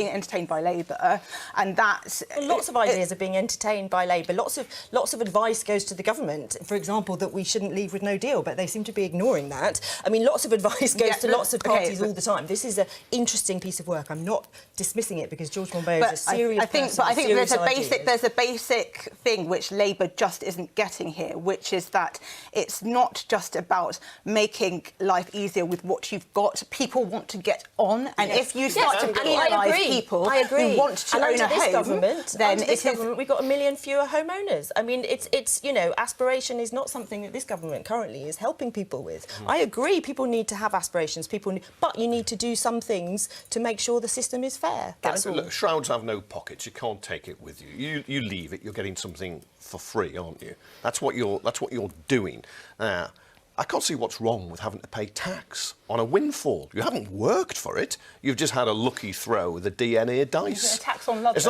entertained by Labour, and that's lots of ideas are being entertained by Labour. Lots of advice goes to the government, for example, that we shouldn't leave with no deal, but they seem to be ignoring that. I mean, lots of advice goes to lots of parties all the time. This is an interesting piece of work. I'm not dismissing it because George Monbiot is a serious person. I think there's a basic thing which Labour just isn't getting here, which is that it's not just about making life easier with what you've got. People want to get on, and if you start to penalise people who want to own a home, then we've got 1 million fewer homeowners. I mean, it's you know, aspiration is not something that this government currently is helping people with. I agree, people need to have aspirations, but you need to do some things to make sure the system is fair. That's all. Look, shrouds have no pockets. You can't take it with you. You leave it, you're getting something for free, aren't you? That's what you're doing. I can't see what's wrong with having to pay tax on a windfall. You haven't worked for it. You've just had a lucky throw with the DNA dice. A tax on love. It's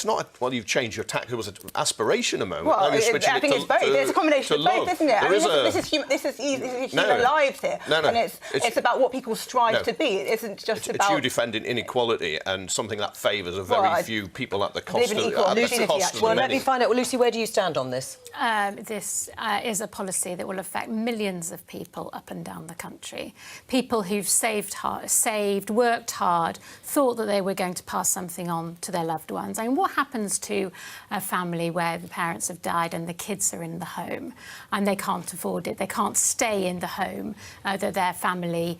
not. Well, you've changed your tax. It was an aspiration a moment. Well, now you're switching I think it's both. There's a combination of both, isn't it? This is human lives here, and it's about what people strive to be. It isn't just about. It's you defending inequality and something that favours a very few people at the cost of the Well, let me find out. Well, Lucy, where do you stand on this? This is a policy that will affect millions of people up and down the country. People who've saved, worked hard, thought that they were going to pass something on to their loved ones. I mean, what happens to a family where the parents have died and the kids are in the home and they can't afford it? They can't stay in the home that their family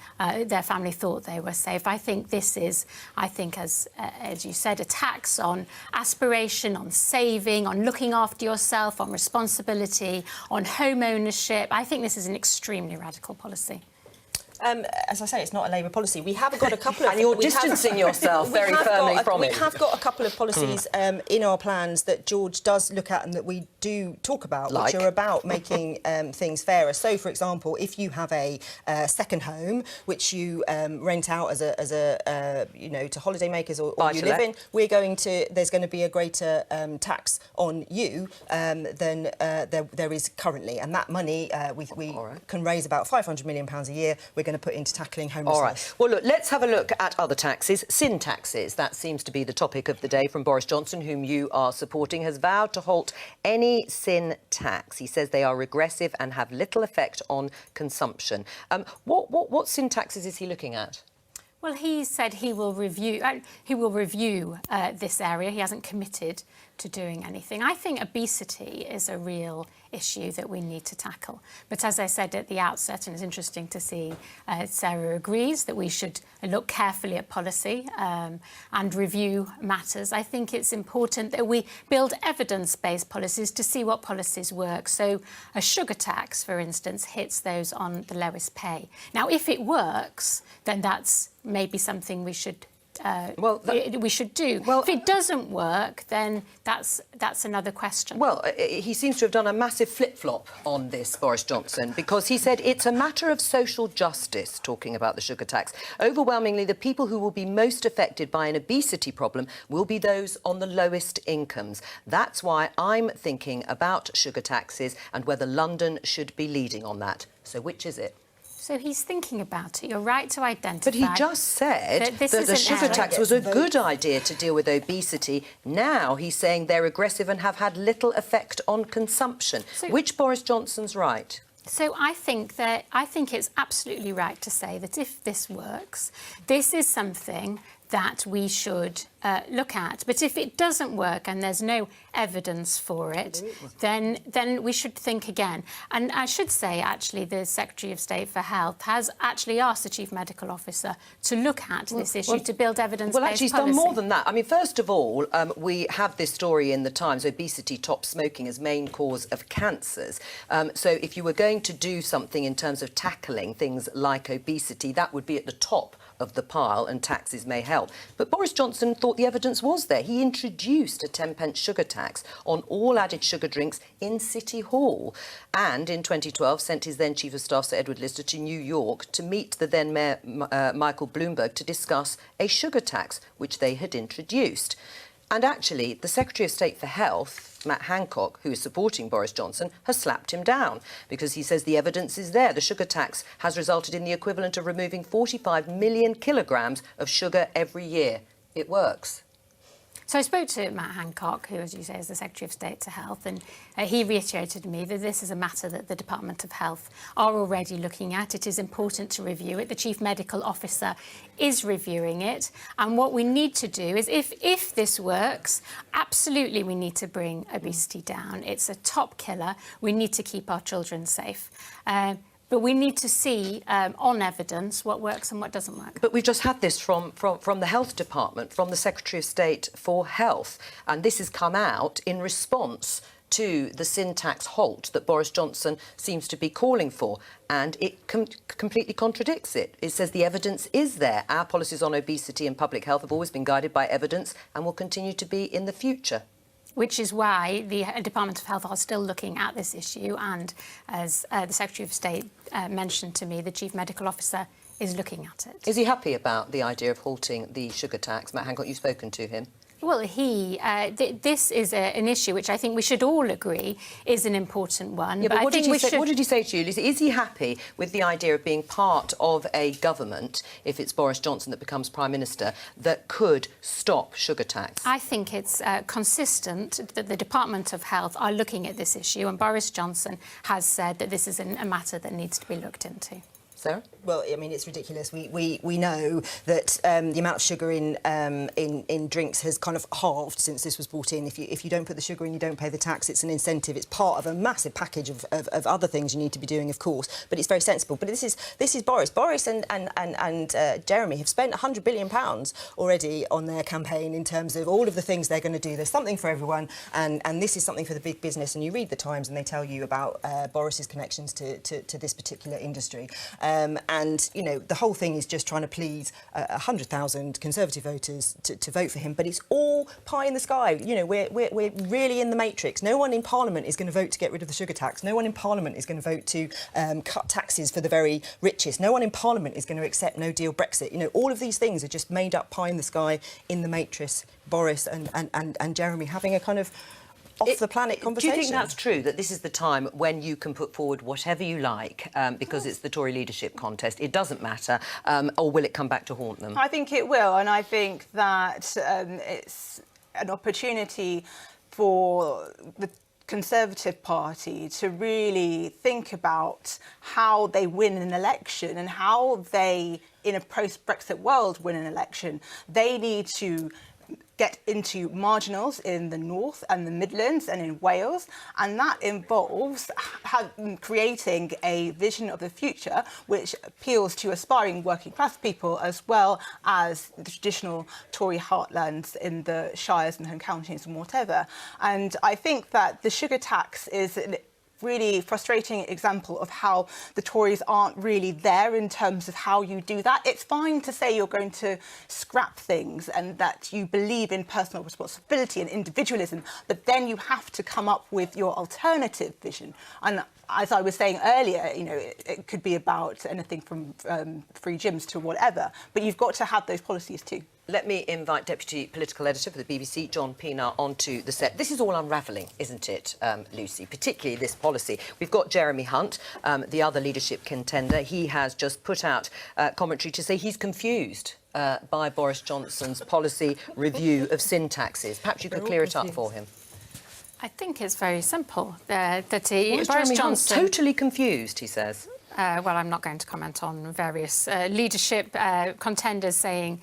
thought they were safe. I think this is, as you said, a tax on aspiration, on saving, on looking after yourself, on responsibility, on home ownership. I think this is an extremely radical policy. As I say, it's not a Labour policy. We have got a couple of... And you're distancing yourself very firmly from it. We have got a couple of policies in our plans that George does look at and that we do talk about, Like? which are about making things fairer. So, for example, if you have a second home, which you rent out as a to holidaymakers or you live in, there's going to be a greater tax on you than there is currently. And that money, we can raise about £500 million a year. We're going to put into tackling homelessness. All right. Well, look, let's have a look at other taxes. Sin taxes, that seems to be the topic of the day from Boris Johnson, whom you are supporting, has vowed to halt any sin tax. He says they are regressive and have little effect on consumption. What sin taxes is he looking at? Well, he said he will review this area. He hasn't committed to doing anything. I think obesity is a real issue that we need to tackle. But as I said at the outset, and it's interesting to see Sarah agrees that we should look carefully at policy and review matters. I think it's important that we build evidence-based policies to see what policies work. So a sugar tax, for instance, hits those on the lowest pay. Now, if it works, then that's maybe something we should we should do. Well, if it doesn't work, then that's another question. Well, he seems to have done a massive flip-flop on this, Boris Johnson, because he said it's a matter of social justice, talking about the sugar tax. Overwhelmingly, the people who will be most affected by an obesity problem will be those on the lowest incomes. That's why I'm thinking about sugar taxes and whether London should be leading on that. So which is it? So he's thinking about it. You're right to identify. But he just said that the sugar tax was a good idea to deal with obesity. Now he's saying they're aggressive and have had little effect on consumption. So, which Boris Johnson's right? So I think it's absolutely right to say that if this works, this is something that we should look at. But if it doesn't work and there's no evidence for it, then we should think again. And I should say, actually, the Secretary of State for Health has actually asked the Chief Medical Officer to look at this issue, to build evidence-based policy. Well, actually, he's done more than that. I mean, first of all, we have this story in the Times, obesity tops smoking as main cause of cancers. So if you were going to do something in terms of tackling things like obesity, that would be at the top of the pile, and taxes may help. But Boris Johnson thought the evidence was there. He introduced a 10p sugar tax on all added sugar drinks in City Hall, and in 2012 sent his then Chief of Staff, Sir Edward Lister, to New York to meet the then Mayor Michael Bloomberg to discuss a sugar tax, which they had introduced. And actually, the Secretary of State for Health, Matt Hancock, who is supporting Boris Johnson, has slapped him down because he says the evidence is there. The sugar tax has resulted in the equivalent of removing 45 million kilograms of sugar every year. It works. So I spoke to Matt Hancock, who, as you say, is the Secretary of State to Health, and he reiterated to me that this is a matter that the Department of Health are already looking at. It is important to review it. The Chief Medical Officer is reviewing it. And what we need to do is, if this works, absolutely we need to bring obesity down. It's a top killer. We need to keep our children safe. But we need to see on evidence what works and what doesn't work. But we've just had this from the Health Department, from the Secretary of State for Health, and this has come out in response to the sin tax halt that Boris Johnson seems to be calling for, and it completely contradicts it. It says the evidence is there. Our policies on obesity and public health have always been guided by evidence and will continue to be in the future. Which is why the Department of Health are still looking at this issue, and as the Secretary of State mentioned to me, the Chief Medical Officer is looking at it. Is he happy about the idea of halting the sugar tax? Matt Hancock, you've spoken to him. Well, this is an issue which I think we should all agree is an important one. Yeah, but what did he say to you? Is he happy with the idea of being part of a government, if it's Boris Johnson that becomes Prime Minister, that could stop sugar tax? I think it's consistent that the Department of Health are looking at this issue, and Boris Johnson has said that this is a matter that needs to be looked into. Sarah? Well, I mean, it's ridiculous. We know that the amount of sugar in drinks has kind of halved since this was brought in. If you don't put the sugar in, you don't pay the tax. It's an incentive. It's part of a massive package of other things you need to be doing, of course. But it's very sensible. But this is Boris. Boris and Jeremy have spent £100 billion already on their campaign in terms of all of the things they're going to do. There's something for everyone, and this is something for the big business. And you read the Times, and they tell you about Boris's connections to this particular industry. And, you know, the whole thing is just trying to please 100,000 Conservative voters to vote for him. But it's all pie in the sky. You know, we're really in the matrix. No one in Parliament is going to vote to get rid of the sugar tax. No one in Parliament is going to vote to cut taxes for the very richest. No one in Parliament is going to accept no-deal Brexit. You know, all of these things are just made up pie in the sky in the matrix. Boris and Jeremy having a kind of off-the-planet conversation. Do you think that's true, that this is the time when you can put forward whatever you like because it's the Tory leadership contest? It doesn't matter, or will it come back to haunt them? I think it will, and I think that it's an opportunity for the Conservative Party to really think about how they win an election and how they, in a post-Brexit world, win an election. They need to get into marginals in the North and the Midlands and in Wales, and that involves creating a vision of the future which appeals to aspiring working class people as well as the traditional Tory heartlands in the shires and home counties and whatever. And I think that the sugar tax is really frustrating example of how the Tories aren't really there in terms of how you do that. It's fine to say you're going to scrap things and that you believe in personal responsibility and individualism, but then you have to come up with your alternative vision. And as I was saying earlier, you know, it could be about anything from free gyms to whatever, but you've got to have those policies too. Let me invite Deputy Political Editor for the BBC, John Pienaar, onto the set. This is all unravelling, isn't it, Lucy? Particularly this policy. We've got Jeremy Hunt, the other leadership contender. He has just put out commentary to say he's confused by Boris Johnson's policy review of sin taxes. Perhaps you could clear it up for him. I think it's very simple. Boris Jeremy Johnson Hunt totally confused, he says. Well, I'm not going to comment on various leadership contenders saying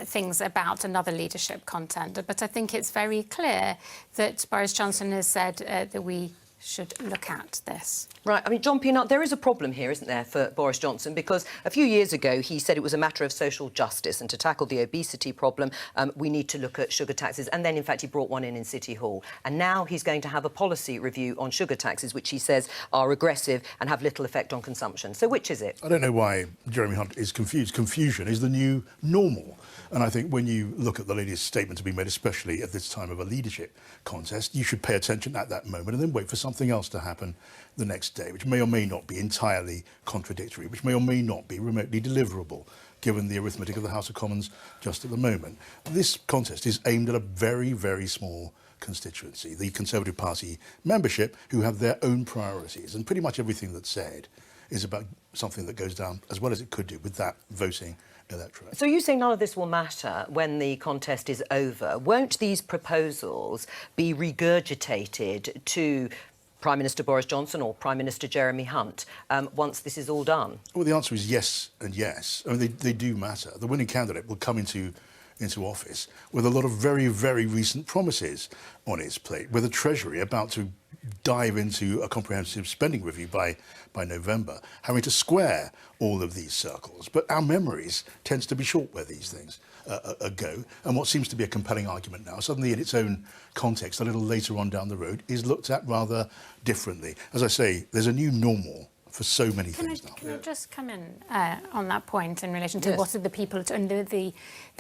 things about another leadership contender, but I think it's very clear that Boris Johnson has said that we should look at this. Right, I mean, John Pienaar, there is a problem here, isn't there, for Boris Johnson, because a few years ago he said it was a matter of social justice, and to tackle the obesity problem we need to look at sugar taxes, and then in fact he brought one in City Hall, and now he's going to have a policy review on sugar taxes which he says are regressive and have little effect on consumption. So which is it? I don't know why Jeremy Hunt is confused. Confusion is the new normal. And I think when you look at the latest statements being made, especially at this time of a leadership contest, you should pay attention at that moment and then wait for something else to happen the next day, which may or may not be entirely contradictory, which may or may not be remotely deliverable, given the arithmetic of the House of Commons just at the moment. This contest is aimed at a very, very small constituency, the Conservative Party membership, who have their own priorities. And pretty much everything that's said is about something that goes down as well as it could do with that voting electorate. So you say none of this will matter when the contest is over. Won't these proposals be regurgitated to Prime Minister Boris Johnson or Prime Minister Jeremy Hunt once this is all done? Well, the answer is yes and yes. I mean, they do matter. The winning candidate will come into office with a lot of very, very recent promises on its plate, with the Treasury about to dive into a comprehensive spending review by November, having to square all of these circles. But our memories tends to be short where these things go, and what seems to be a compelling argument now, suddenly in its own context, a little later on down the road, is looked at rather differently. As I say, there's a new normal for so many things now. Can I just come in on that point in relation to what are the people and the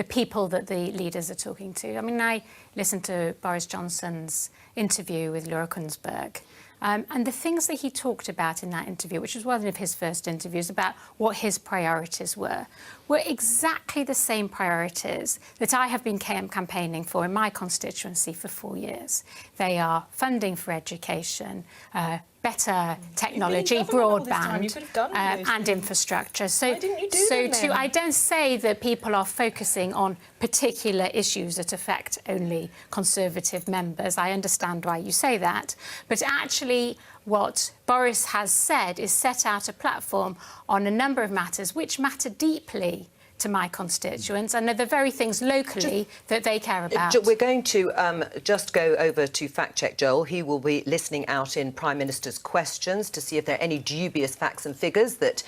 people that the leaders are talking to? I mean, I listened to Boris Johnson's interview with Laura Kuenssberg, and the things that he talked about in that interview, which was one of his first interviews, about what his priorities were exactly the same priorities that I have been campaigning for in my constituency for 4 years. They are funding for education, better technology, broadband, and infrastructure. So, I don't say that people are focusing on particular issues that affect only Conservative members. I understand why you say that, but actually what Boris has said is set out a platform on a number of matters which matter deeply to my constituents and are the very things locally that they care about. We're going to just go over to Fact Check Joel. He will be listening out in Prime Minister's questions to see if there are any dubious facts and figures that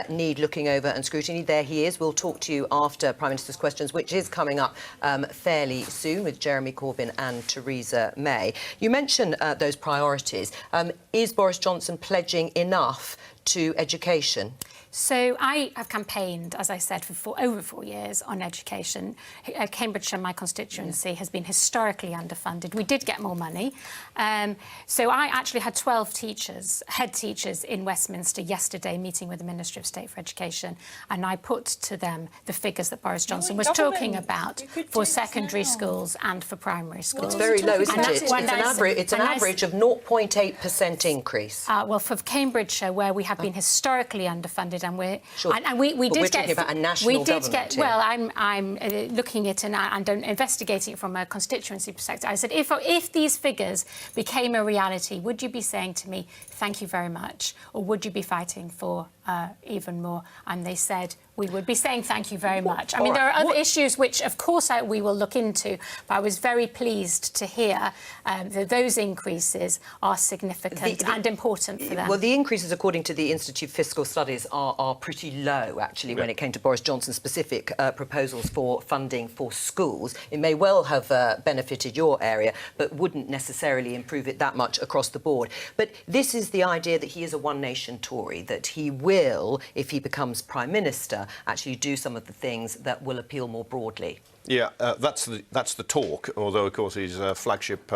need looking over and scrutiny. There he is. We'll talk to you after Prime Minister's questions, which is coming up fairly soon with Jeremy Corbyn and Theresa May. You mentioned those priorities. Is Boris Johnson pledging enough to education? So I have campaigned, as I said, for over 4 years on education. Cambridgeshire, my constituency, has been historically underfunded. We did get more money. So I actually had 12 teachers, head teachers in Westminster yesterday meeting with the Ministry of State for Education, and I put to them the figures that Boris Johnson was talking about for secondary schools and for primary schools. It's very low, isn't it? It's an And average of 0.8% increase. Well, for Cambridgeshire, where we have been historically underfunded, and we But did we're get talking about a national government here. well, I'm looking at it and investigating it from a constituency perspective. I said, if these figures became a reality, would you be saying to me, thank you very much, or would you be fighting for even more? And they said, we would be saying thank you very much. I mean, there are other issues which, of course, we will look into, but I was very pleased to hear that those increases are significant and important for them. Well, the increases, according to the Institute of Fiscal Studies, are pretty low, actually, when it came to Boris Johnson's specific proposals for funding for schools. It may well have benefited your area, but wouldn't necessarily improve it that much across the board. But this is the idea that he is a one-nation Tory, that he will, if he becomes Prime Minister, actually do some of the things that will appeal more broadly. Yeah, that's the talk, although, of course, his flagship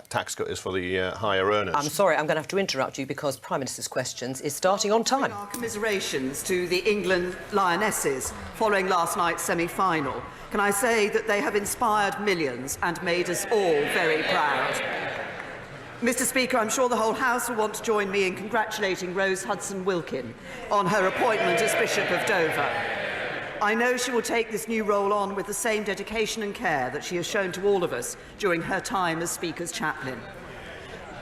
tax cut is for the higher earners. I'm sorry, I'm going to have to interrupt you because Prime Minister's Questions is starting on time. Our commiserations to the England Lionesses following last night's semi-final. Can I say that they have inspired millions and made us all very proud. Mr. Speaker, I'm sure the whole House will want to join me in congratulating Rose Hudson-Wilkin on her appointment as Bishop of Dover. I know she will take this new role on with the same dedication and care that she has shown to all of us during her time as Speaker's chaplain.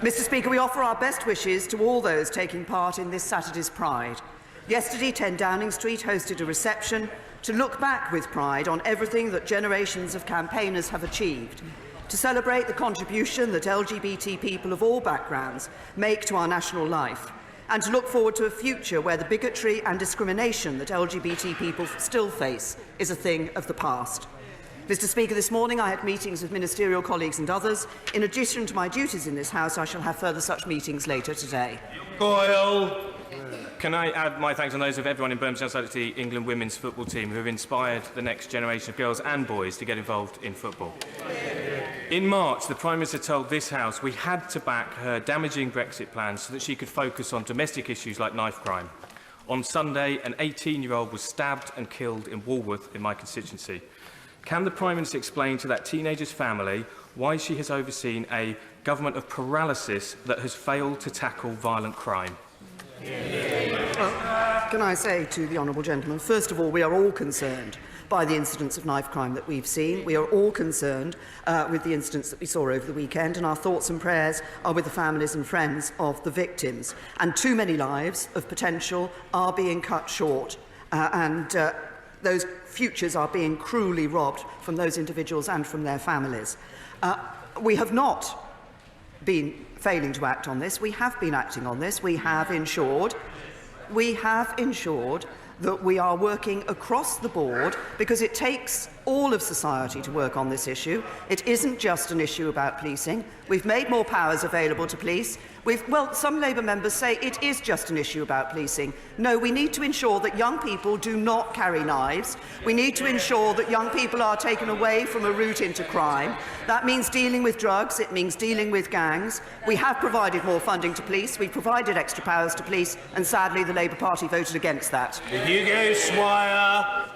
Mr. Speaker, we offer our best wishes to all those taking part in this Saturday's Pride. Yesterday, 10 Downing Street hosted a reception to look back with pride on everything that generations of campaigners have achieved, to celebrate the contribution that LGBT people of all backgrounds make to our national life, and to look forward to a future where the bigotry and discrimination that LGBT people still face is a thing of the past. Mr. Speaker, this morning I had meetings with ministerial colleagues and others. In addition to my duties in this House, I shall have further such meetings later today. Boyle. Can I add my thanks on those of everyone in Birmingham Society England women's football team who have inspired the next generation of girls and boys to get involved in football. In March, the Prime Minister told this House we had to back her damaging Brexit plans so that she could focus on domestic issues like knife crime. On Sunday, an 18-year-old was stabbed and killed in Walworth in my constituency. Can the Prime Minister explain to that teenager's family why she has overseen a government of paralysis that has failed to tackle violent crime? Well, can I say to the honourable gentleman, first of all, we are all concerned by the incidents of knife crime that we've seen. We are all concerned with the incidents that we saw over the weekend, and our thoughts and prayers are with the families and friends of the victims. And too many lives of potential are being cut short, and those futures are being cruelly robbed from those individuals and from their families. We have not been failing to act on this. We have been acting on this. We have ensured that we are working across the board, because it takes all of society to work on this issue. It isn't just an issue about policing. We've made more powers available to police. Well, some Labour members say it is just an issue about policing. No, we need to ensure that young people do not carry knives. We need to ensure that young people are taken away from a route into crime. That means dealing with drugs. It means dealing with gangs. We have provided more funding to police. We've provided extra powers to police, and sadly the Labour Party voted against that. Hugo Swire.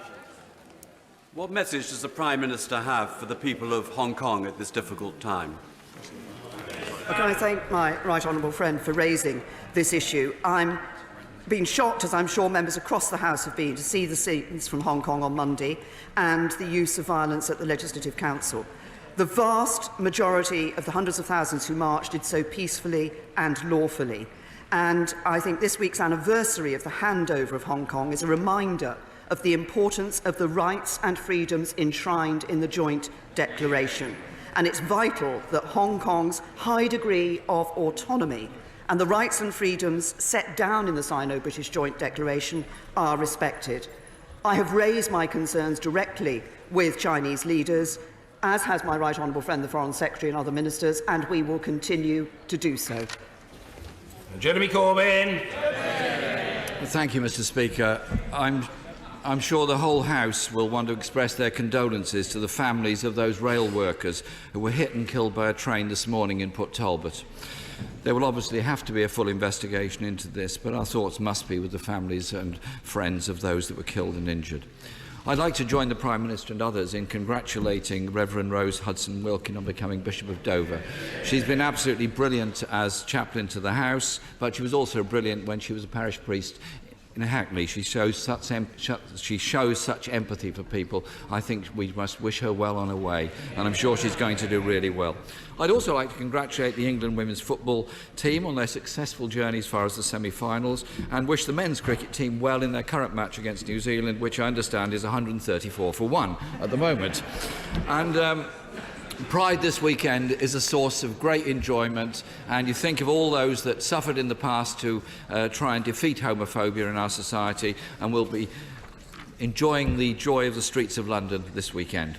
What message does the Prime Minister have for the people of Hong Kong at this difficult time? Well, can I thank my right honourable friend for raising this issue? I'm been shocked, as I'm sure members across the House have been, to see the scenes from Hong Kong on Monday and the use of violence at the Legislative Council. The vast majority of the hundreds of thousands who marched did so peacefully and lawfully. And I think this week's anniversary of the handover of Hong Kong is a reminder of the importance of the rights and freedoms enshrined in the Joint Declaration. And it's vital that Hong Kong's high degree of autonomy and the rights and freedoms set down in the Sino-British Joint Declaration are respected. I have raised my concerns directly with Chinese leaders, as has my right honourable friend, the Foreign Secretary, and other ministers, and we will continue to do so. Jeremy Corbyn. Thank you, Mr. Speaker. I'm sure the whole House will want to express their condolences to the families of those rail workers who were hit and killed by a train this morning in Port Talbot. There will obviously have to be a full investigation into this, but our thoughts must be with the families and friends of those that were killed and injured. I'd like to join the Prime Minister and others in congratulating Reverend Rose Hudson Wilkin on becoming Bishop of Dover. She's been absolutely brilliant as chaplain to the House, but she was also brilliant when she was a parish priest in Hackney. She shows such empathy for people. I think we must wish her well on her way, and I'm sure she's going to do really well. I'd also like to congratulate the England women's football team on their successful journey as far as the semi-finals, and wish the men's cricket team well in their current match against New Zealand, which I understand is 134-1 at the moment. And Pride this weekend is a source of great enjoyment, and you think of all those that suffered in the past to try and defeat homophobia in our society, and will be enjoying the joy of the streets of London this weekend.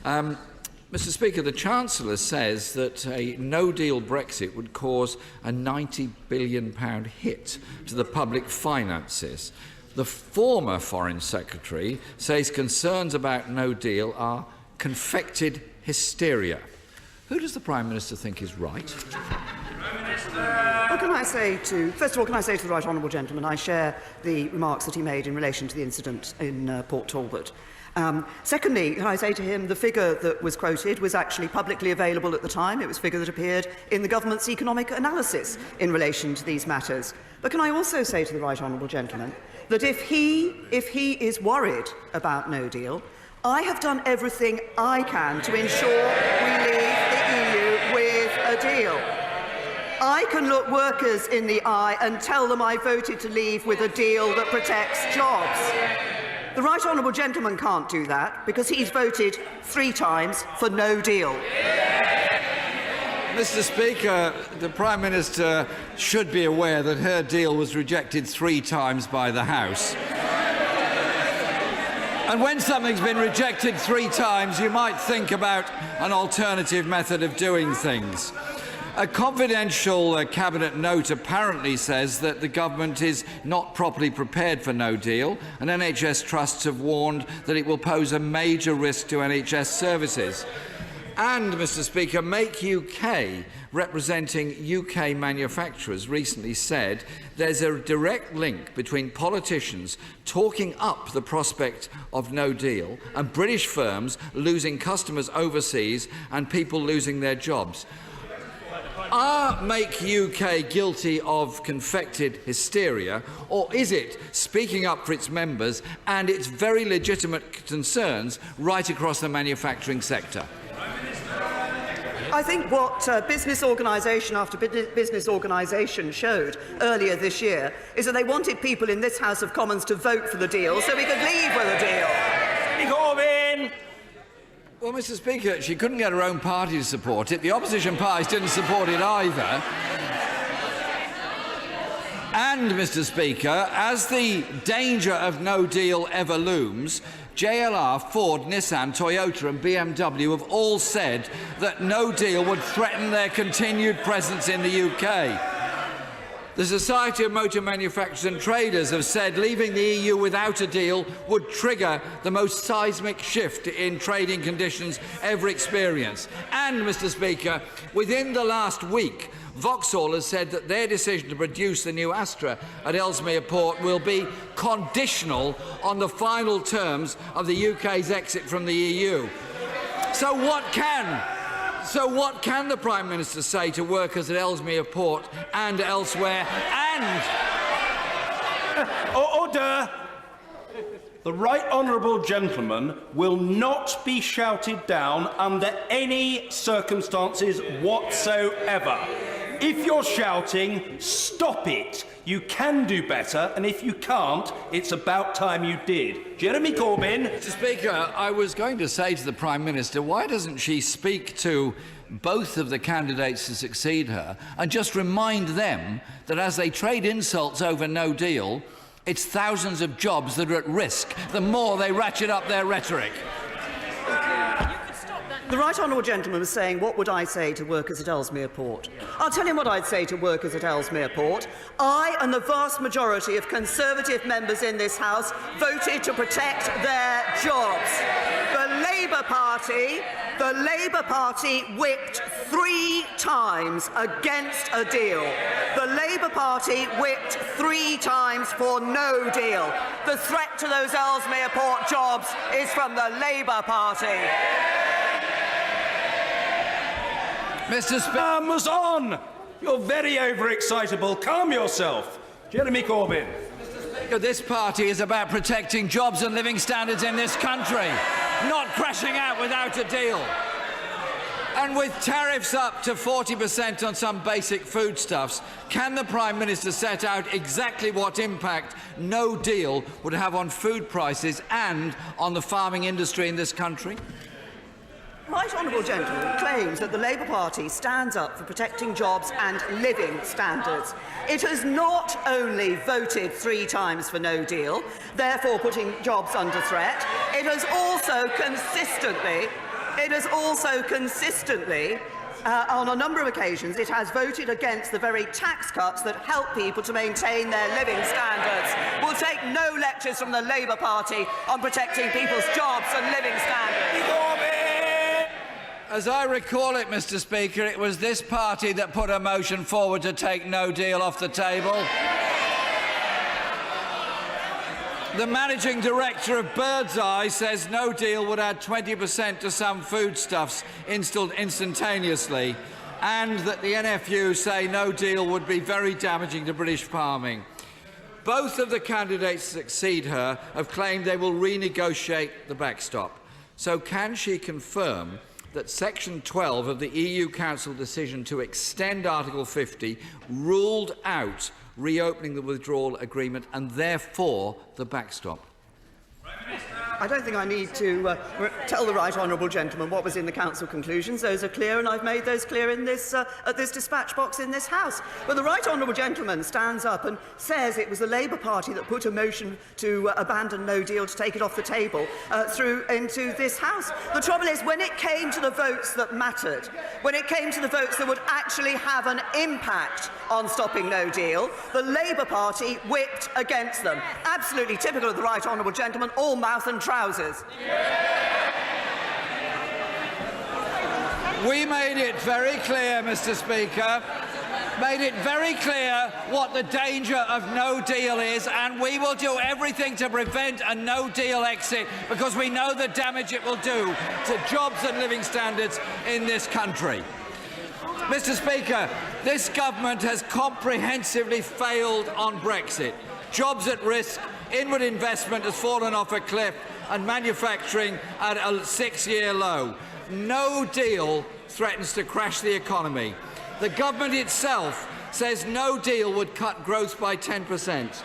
Mr. Speaker, the Chancellor says that a no-deal Brexit would cause a £90 billion hit to the public finances. The former Foreign Secretary says concerns about no deal are confected hysteria. Who does the Prime Minister think is right? Well, first of all, can I say to the Right Honourable Gentleman, I share the remarks that he made in relation to the incident in Port Talbot. Secondly, can I say to him, the figure that was quoted was actually publicly available at the time. It was a figure that appeared in the government's economic analysis in relation to these matters. But can I also say to the Right Honourable Gentleman that if he is worried about no deal, I have done everything I can to ensure we leave the EU with a deal. I can look workers in the eye and tell them I voted to leave with a deal that protects jobs. The Right Honourable Gentleman can't do that because he's voted 3 times for no deal. Mr. Speaker, the Prime Minister should be aware that her deal was rejected 3 times by the House. And when something's been rejected 3 times, you might think about an alternative method of doing things. A confidential Cabinet note apparently says that the government is not properly prepared for no deal, and NHS trusts have warned that it will pose a major risk to NHS services. And, Mr. Speaker, Make UK, representing UK manufacturers, recently said there's a direct link between politicians talking up the prospect of no deal and British firms losing customers overseas and people losing their jobs. Are Make UK guilty of confected hysteria, or is it speaking up for its members and its very legitimate concerns right across the manufacturing sector? I think what business organisation after business organisation showed earlier this year is that they wanted people in this House of Commons to vote for the deal so we could leave with a deal. Corbyn! Well, Mr. Speaker, she couldn't get her own party to support it. The opposition parties didn't support it either. And, Mr. Speaker, as the danger of no deal ever looms, JLR, Ford, Nissan, Toyota and BMW have all said that no deal would threaten their continued presence in the UK. The Society of Motor Manufacturers and Traders have said leaving the EU without a deal would trigger the most seismic shift in trading conditions ever experienced. And, Mr. Speaker, within the last week, Vauxhall has said that their decision to produce the new Astra at Ellesmere Port will be conditional on the final terms of the UK's exit from the EU. So what can the Prime Minister say to workers at Ellesmere Port and elsewhere? And order. The Right Honourable Gentleman will not be shouted down under any circumstances whatsoever. If you're shouting, stop it. You can do better, and if you can't, it's about time you did. Jeremy Corbyn. Mr. Speaker, I was going to say to the Prime Minister, why doesn't she speak to both of the candidates to succeed her and just remind them that as they trade insults over no deal, it's thousands of jobs that are at risk the more they ratchet up their rhetoric. The right honourable gentleman was saying, what would I say to workers at Ellesmere Port? I'll tell him what I'd say to workers at Ellesmere Port. I and the vast majority of Conservative members in this House voted to protect their jobs. The Labour Party whipped 3 times against a deal. The Labour Party whipped 3 times for no deal. The threat to those Ellesmere Port jobs is from the Labour Party. Mr. Speaker, on! You're very overexcitable. Calm yourself. Jeremy Corbyn. This party is about protecting jobs and living standards in this country, not crashing out without a deal. And with tariffs up to 40% on some basic foodstuffs, can the Prime Minister set out exactly what impact no deal would have on food prices and on the farming industry in this country? Right honourable gentleman claims that the Labour Party stands up for protecting jobs and living standards. It has not only voted 3 times for no deal, therefore putting jobs under threat, it has also consistently on a number of occasions, it has voted against the very tax cuts that help people to maintain their living standards. We'll take no lectures from the Labour Party on protecting people's jobs and living standards. As I recall it, Mr. Speaker, it was this party that put a motion forward to take no deal off the table. The managing director of Birdseye says no deal would add 20% to some foodstuffs instantaneously, and that the NFU say no deal would be very damaging to British farming. Both of the candidates that succeed her have claimed they will renegotiate the backstop. So can she confirm that Section 12 of the EU Council decision to extend Article 50 ruled out reopening the withdrawal agreement and therefore the backstop? I don't think I need to tell the right honourable gentleman what was in the Council conclusions. Those are clear, and I've made those clear in this, at this dispatch box in this House. But the right honourable gentleman stands up and says it was the Labour Party that put a motion to abandon no deal, to take it off the table, through into this House. The trouble is, when it came to the votes that mattered, when it came to the votes that would actually have an impact on stopping no deal, the Labour Party whipped against them. Absolutely typical of the right honourable gentleman, all mouth and trousers. We made it very clear, Mr. Speaker, what the danger of no deal is, and we will do everything to prevent a no deal exit because we know the damage it will do to jobs and living standards in this country. Mr. Speaker, this government has comprehensively failed on Brexit. Jobs at risk, inward investment has fallen off a cliff, and manufacturing at a 6-year low. No deal threatens to crash the economy. The government itself says no deal would cut growth by 10%.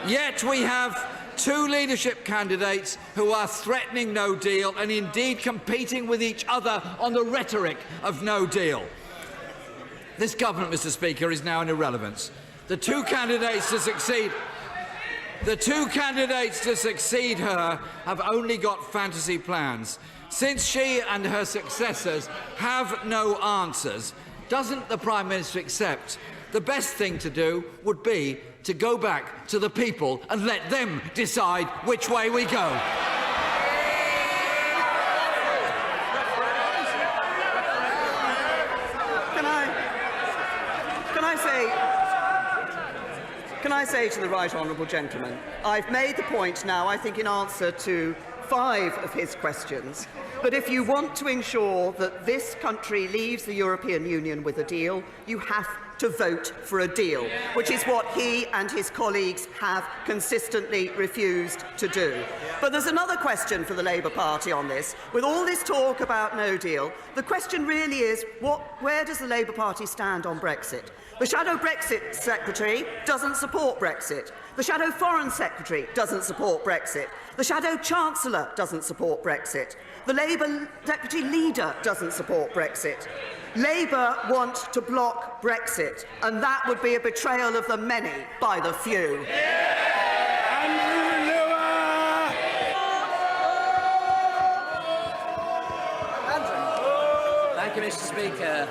Yet we have 2 leadership candidates who are threatening no deal and indeed competing with each other on the rhetoric of no deal. This government, Mr. Speaker, is now an irrelevance. The two candidates to succeed her have only got fantasy plans. Since she and her successors have no answers, doesn't the Prime Minister accept the best thing to do would be to go back to the people and let them decide which way we go? Can I say to the right honourable gentleman, I've made the point now, I think in answer to 5 of his questions, that if you want to ensure that this country leaves the European Union with a deal, you have to vote for a deal, which is what he and his colleagues have consistently refused to do. But there's another question for the Labour Party on this. With all this talk about no deal, the question really is, where does the Labour Party stand on Brexit? The Shadow Brexit Secretary doesn't support Brexit. The Shadow Foreign Secretary doesn't support Brexit. The Shadow Chancellor doesn't support Brexit. The Labour Deputy Leader doesn't support Brexit. Labour want to block Brexit, and that would be a betrayal of the many by the few. Thank you, Mr. Speaker.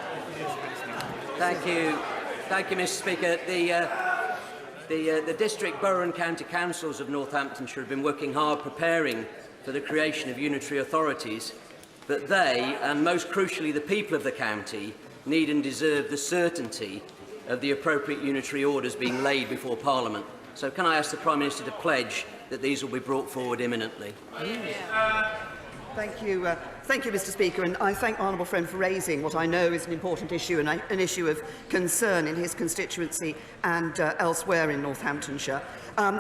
Thank you, Mr. Speaker. The district, borough and county councils of Northamptonshire have been working hard preparing for the creation of unitary authorities, but they, and most crucially the people of the county, need and deserve the certainty of the appropriate unitary orders being laid before Parliament. So can I ask the Prime Minister to pledge that these will be brought forward imminently? Thank you, Mr. Speaker, and I thank the honourable friend for raising what I know is an important issue and an issue of concern in his constituency and elsewhere in Northamptonshire.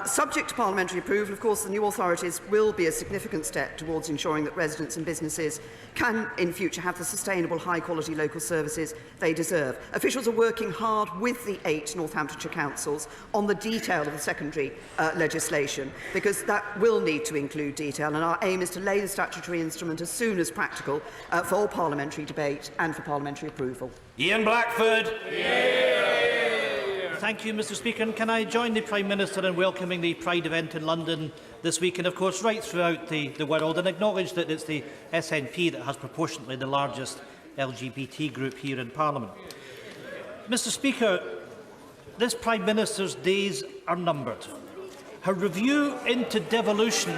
Subject to parliamentary approval, of course, the new authorities will be a significant step towards ensuring that residents and businesses can, in future, have the sustainable, high-quality local services they deserve. Officials are working hard with the 8 Northamptonshire councils on the detail of the secondary legislation, because that will need to include detail, and our aim is to lay the statutory instrument as soon as practical for parliamentary debate and for parliamentary approval. Ian Blackford. Thank you, Mr. Speaker. And can I join the Prime Minister in welcoming the Pride event in London this week and, of course, right throughout the world, and acknowledge that it's the SNP that has proportionately the largest LGBT group here in Parliament. Mr. Speaker, this Prime Minister's days are numbered. Her review into devolution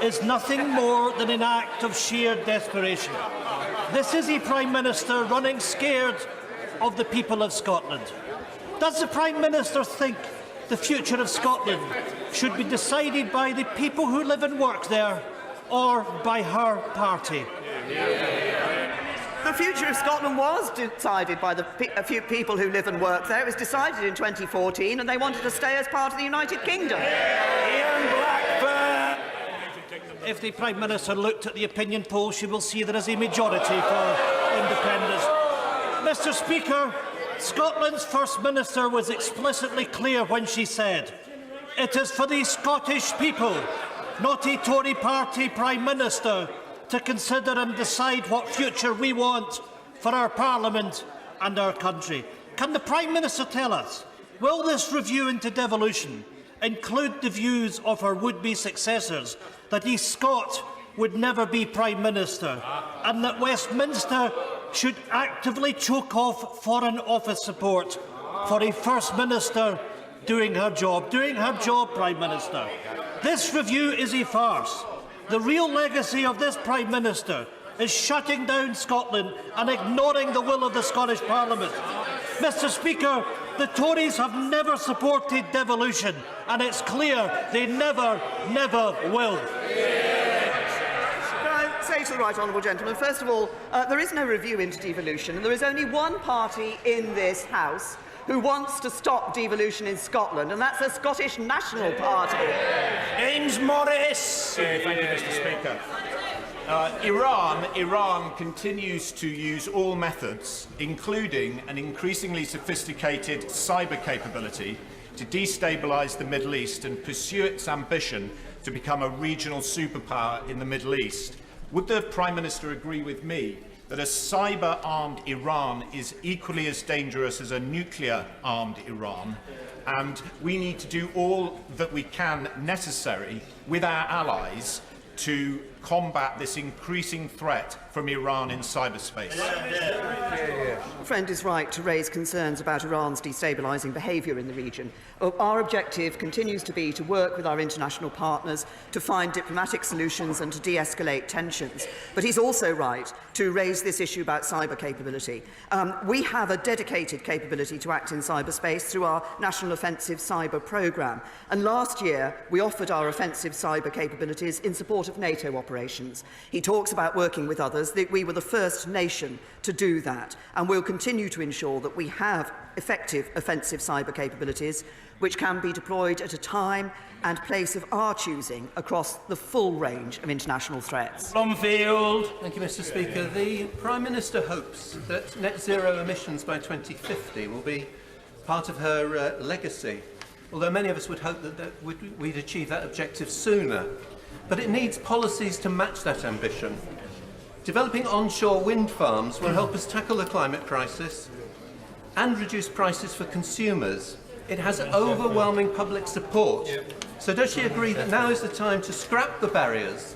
is nothing more than an act of sheer desperation. This is a Prime Minister running scared of the people of Scotland. Does the Prime Minister think the future of Scotland should be decided by the people who live and work there, or by her party? The future of Scotland was decided by a few people who live and work there. It was decided in 2014, and they wanted to stay as part of the United Kingdom. Ian Blackford. If the Prime Minister looked at the opinion poll, she will see there is a majority for independence. Mr. Speaker, Scotland's First Minister was explicitly clear when she said, "It is for the Scottish people, not a Tory party Prime Minister, to consider and decide what future we want for our Parliament and our country." Can the Prime Minister tell us, will this review into devolution include the views of her would-be successors that a Scot would never be Prime Minister, and that Westminster should actively choke off Foreign Office support for a First Minister doing her job? Doing her job, Prime Minister. This review is a farce. The real legacy of this Prime Minister is shutting down Scotland and ignoring the will of the Scottish Parliament. Mr. Speaker, the Tories have never supported devolution, and it's clear they never will. Say to the right honourable gentleman, first of all, there is no review into devolution, and there is only one party in this House who wants to stop devolution in Scotland, and that's the Scottish National Party. James Morris. Thank you, Mr. Speaker. Iran continues to use all methods, including an increasingly sophisticated cyber capability, to destabilise the Middle East and pursue its ambition to become a regional superpower in the Middle East. Would the Prime Minister agree with me that a cyber-armed Iran is equally as dangerous as a nuclear-armed Iran, and we need to do all that we can necessary with our allies to combat this increasing threat from Iran in cyberspace? The friend is right to raise concerns about Iran's destabilising behaviour in the region. Our objective continues to be to work with our international partners to find diplomatic solutions and to de-escalate tensions. But he's also right to raise this issue about cyber capability. We have a dedicated capability to act in cyberspace through our National Offensive Cyber Programme. And last year, we offered our offensive cyber capabilities in support of NATO operations. He talks about working with others. We were the first nation to do that, and we'll continue to ensure that we have effective offensive cyber capabilities which can be deployed at a time and place of our choosing across the full range of international threats. Blomfield. Thank you, Mr. Speaker. The Prime Minister hopes that net zero emissions by 2050 will be part of her legacy, although many of us would hope that we'd achieve that objective sooner. But it needs policies to match that ambition. Developing onshore wind farms will help us tackle the climate crisis and reduce prices for consumers. It has overwhelming public support. So does she agree that now is the time to scrap the barriers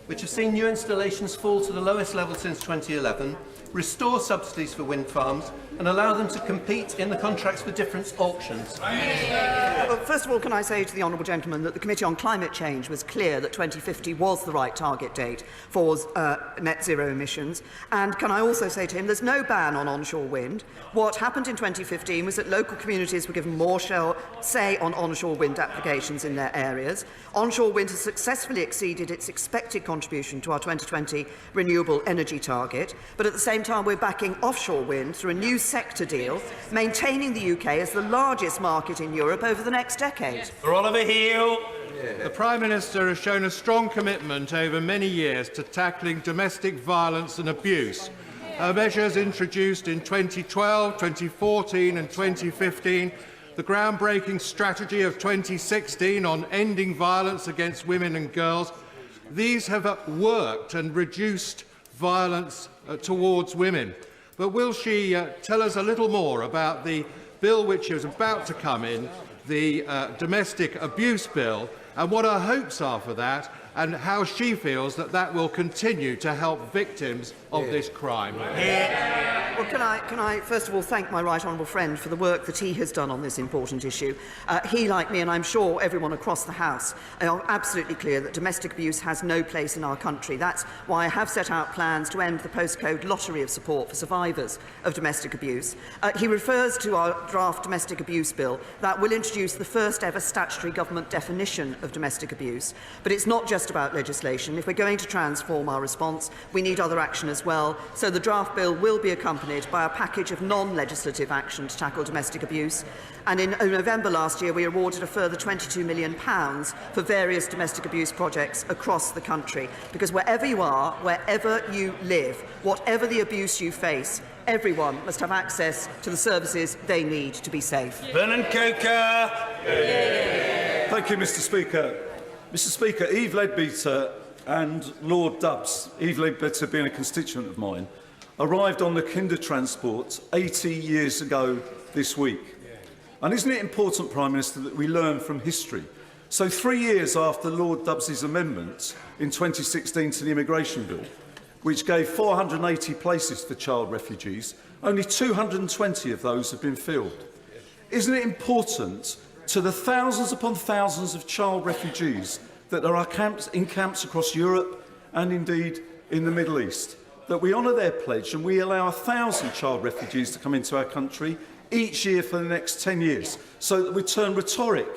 which have seen new installations fall to the lowest level since 2011, restore subsidies for wind farms and allow them to compete in the contracts for difference auctions? Well, first of all, can I say to the honourable gentleman that the Committee on Climate Change was clear that 2050 was the right target date for net zero emissions. And can I also say to him there's no ban on onshore wind. What happened in 2015 was that local communities were given more say on onshore wind applications in their areas. Onshore wind has successfully exceeded its expected contribution to our 2020 renewable energy target, but at the same time we're backing offshore wind through a new sector deal, maintaining the UK as the largest market in Europe over the next decade. For Oliver Hill. The Prime Minister has shown a strong commitment over many years to tackling domestic violence and abuse. Her measures introduced in 2012, 2014 and 2015, the groundbreaking strategy of 2016 on ending violence against women and girls, these have worked and reduced violence towards women. But will she tell us a little more about the bill which is about to come in, the domestic abuse bill, and what her hopes are for that, and how she feels that that will continue to help victims of this crime? Well, can I first of all thank my right honourable friend for the work that he has done on this important issue. He, like me, and I'm sure everyone across the House, are absolutely clear that domestic abuse has no place in our country. That's why I have set out plans to end the postcode lottery of support for survivors of domestic abuse. He refers to our draft domestic abuse bill that will introduce the first ever statutory government definition of domestic abuse. But it's not just about legislation. If we're going to transform our response, we need other action as well. So the draft bill will be accompanied by a package of non-legislative action to tackle domestic abuse. And in November last year, we awarded a further £22 million for various domestic abuse projects across the country. Because wherever you are, wherever you live, whatever the abuse you face, everyone must have access to the services they need to be safe. Vernon Coker. Thank you, Mr. Speaker. Mr. Speaker, Eve Leadbeater and Lord Dubs, Eve Leadbeater being a constituent of mine, arrived on the Kinder Transport 80 years ago this week. And isn't it important, Prime Minister, that we learn from history? So 3 years after Lord Dubs' amendment in 2016 to the Immigration Bill, which gave 480 places for child refugees, only 220 of those have been filled. Isn't it important to the thousands upon thousands of child refugees that are in camps across Europe and indeed in the Middle East, that we honour their pledge and we allow 1,000 child refugees to come into our country each year for the next 10 years, so that we turn rhetoric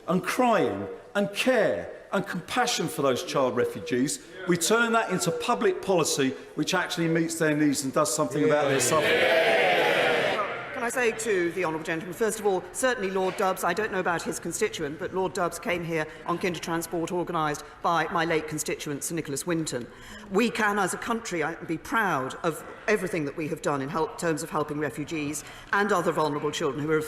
and crying and care and compassion for those child refugees, we turn that into public policy which actually meets their needs and does something about their suffering. Can I say to the honourable gentleman, first of all, certainly Lord Dubs, I don't know about his constituent, but Lord Dubs came here on Kinder Transport organised by my late constituent, Sir Nicholas Winton. We can, as a country, be proud of everything that we have done in terms of helping refugees and other vulnerable children who are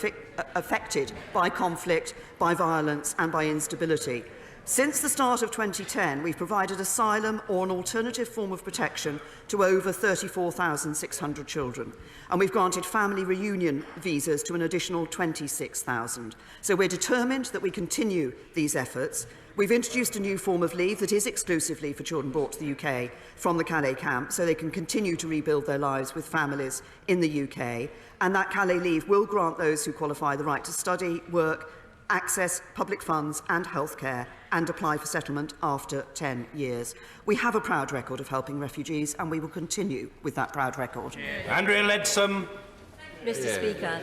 affected by conflict, by violence and by instability. Since the start of 2010, we've provided asylum or an alternative form of protection to over 34,600 children. And we've granted family reunion visas to an additional 26,000. So we're determined that we continue these efforts. We've introduced a new form of leave that is exclusively for children brought to the UK from the Calais camp, so they can continue to rebuild their lives with families in the UK. And that Calais leave will grant those who qualify the right to study, work, access public funds and healthcare, and apply for settlement after 10 years. We have a proud record of helping refugees, and we will continue with that proud record. Andrea Leadsom. Mr. Speaker,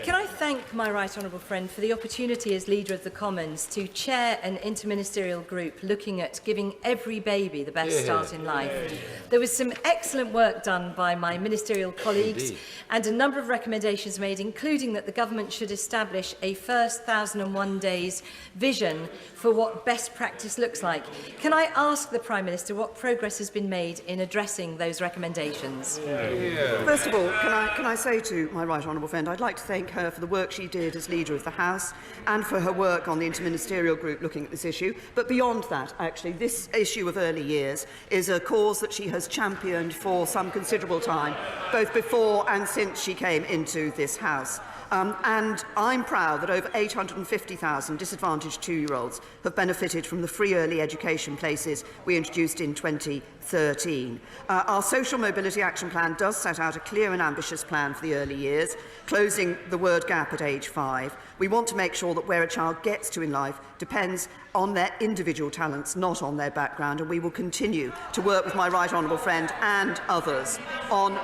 can I thank my right honourable friend for the opportunity as Leader of the Commons to chair an interministerial group looking at giving every baby the best start in life. There was some excellent work done by my ministerial colleagues and a number of recommendations made, including that the government should establish a first 1,001 days vision for what best practice looks like. Can I ask the Prime Minister what progress has been made in addressing those recommendations? First of all, can I say to my right honourable friend, I'd like to thank her for the work she did as Leader of the House and for her work on the interministerial group looking at this issue. But beyond that, actually, this issue of early years is a cause that she has championed for some considerable time, both before and since she came into this House. And I'm proud that over 850,000 disadvantaged 2-year-olds have benefited from the free early education places we introduced in 2013. Our Social Mobility Action Plan does set out a clear and ambitious plan for the early years, closing the word gap at age 5. We want to make sure that where a child gets to in life depends on their individual talents, not on their background, and we will continue to work with my right honourable friend and others on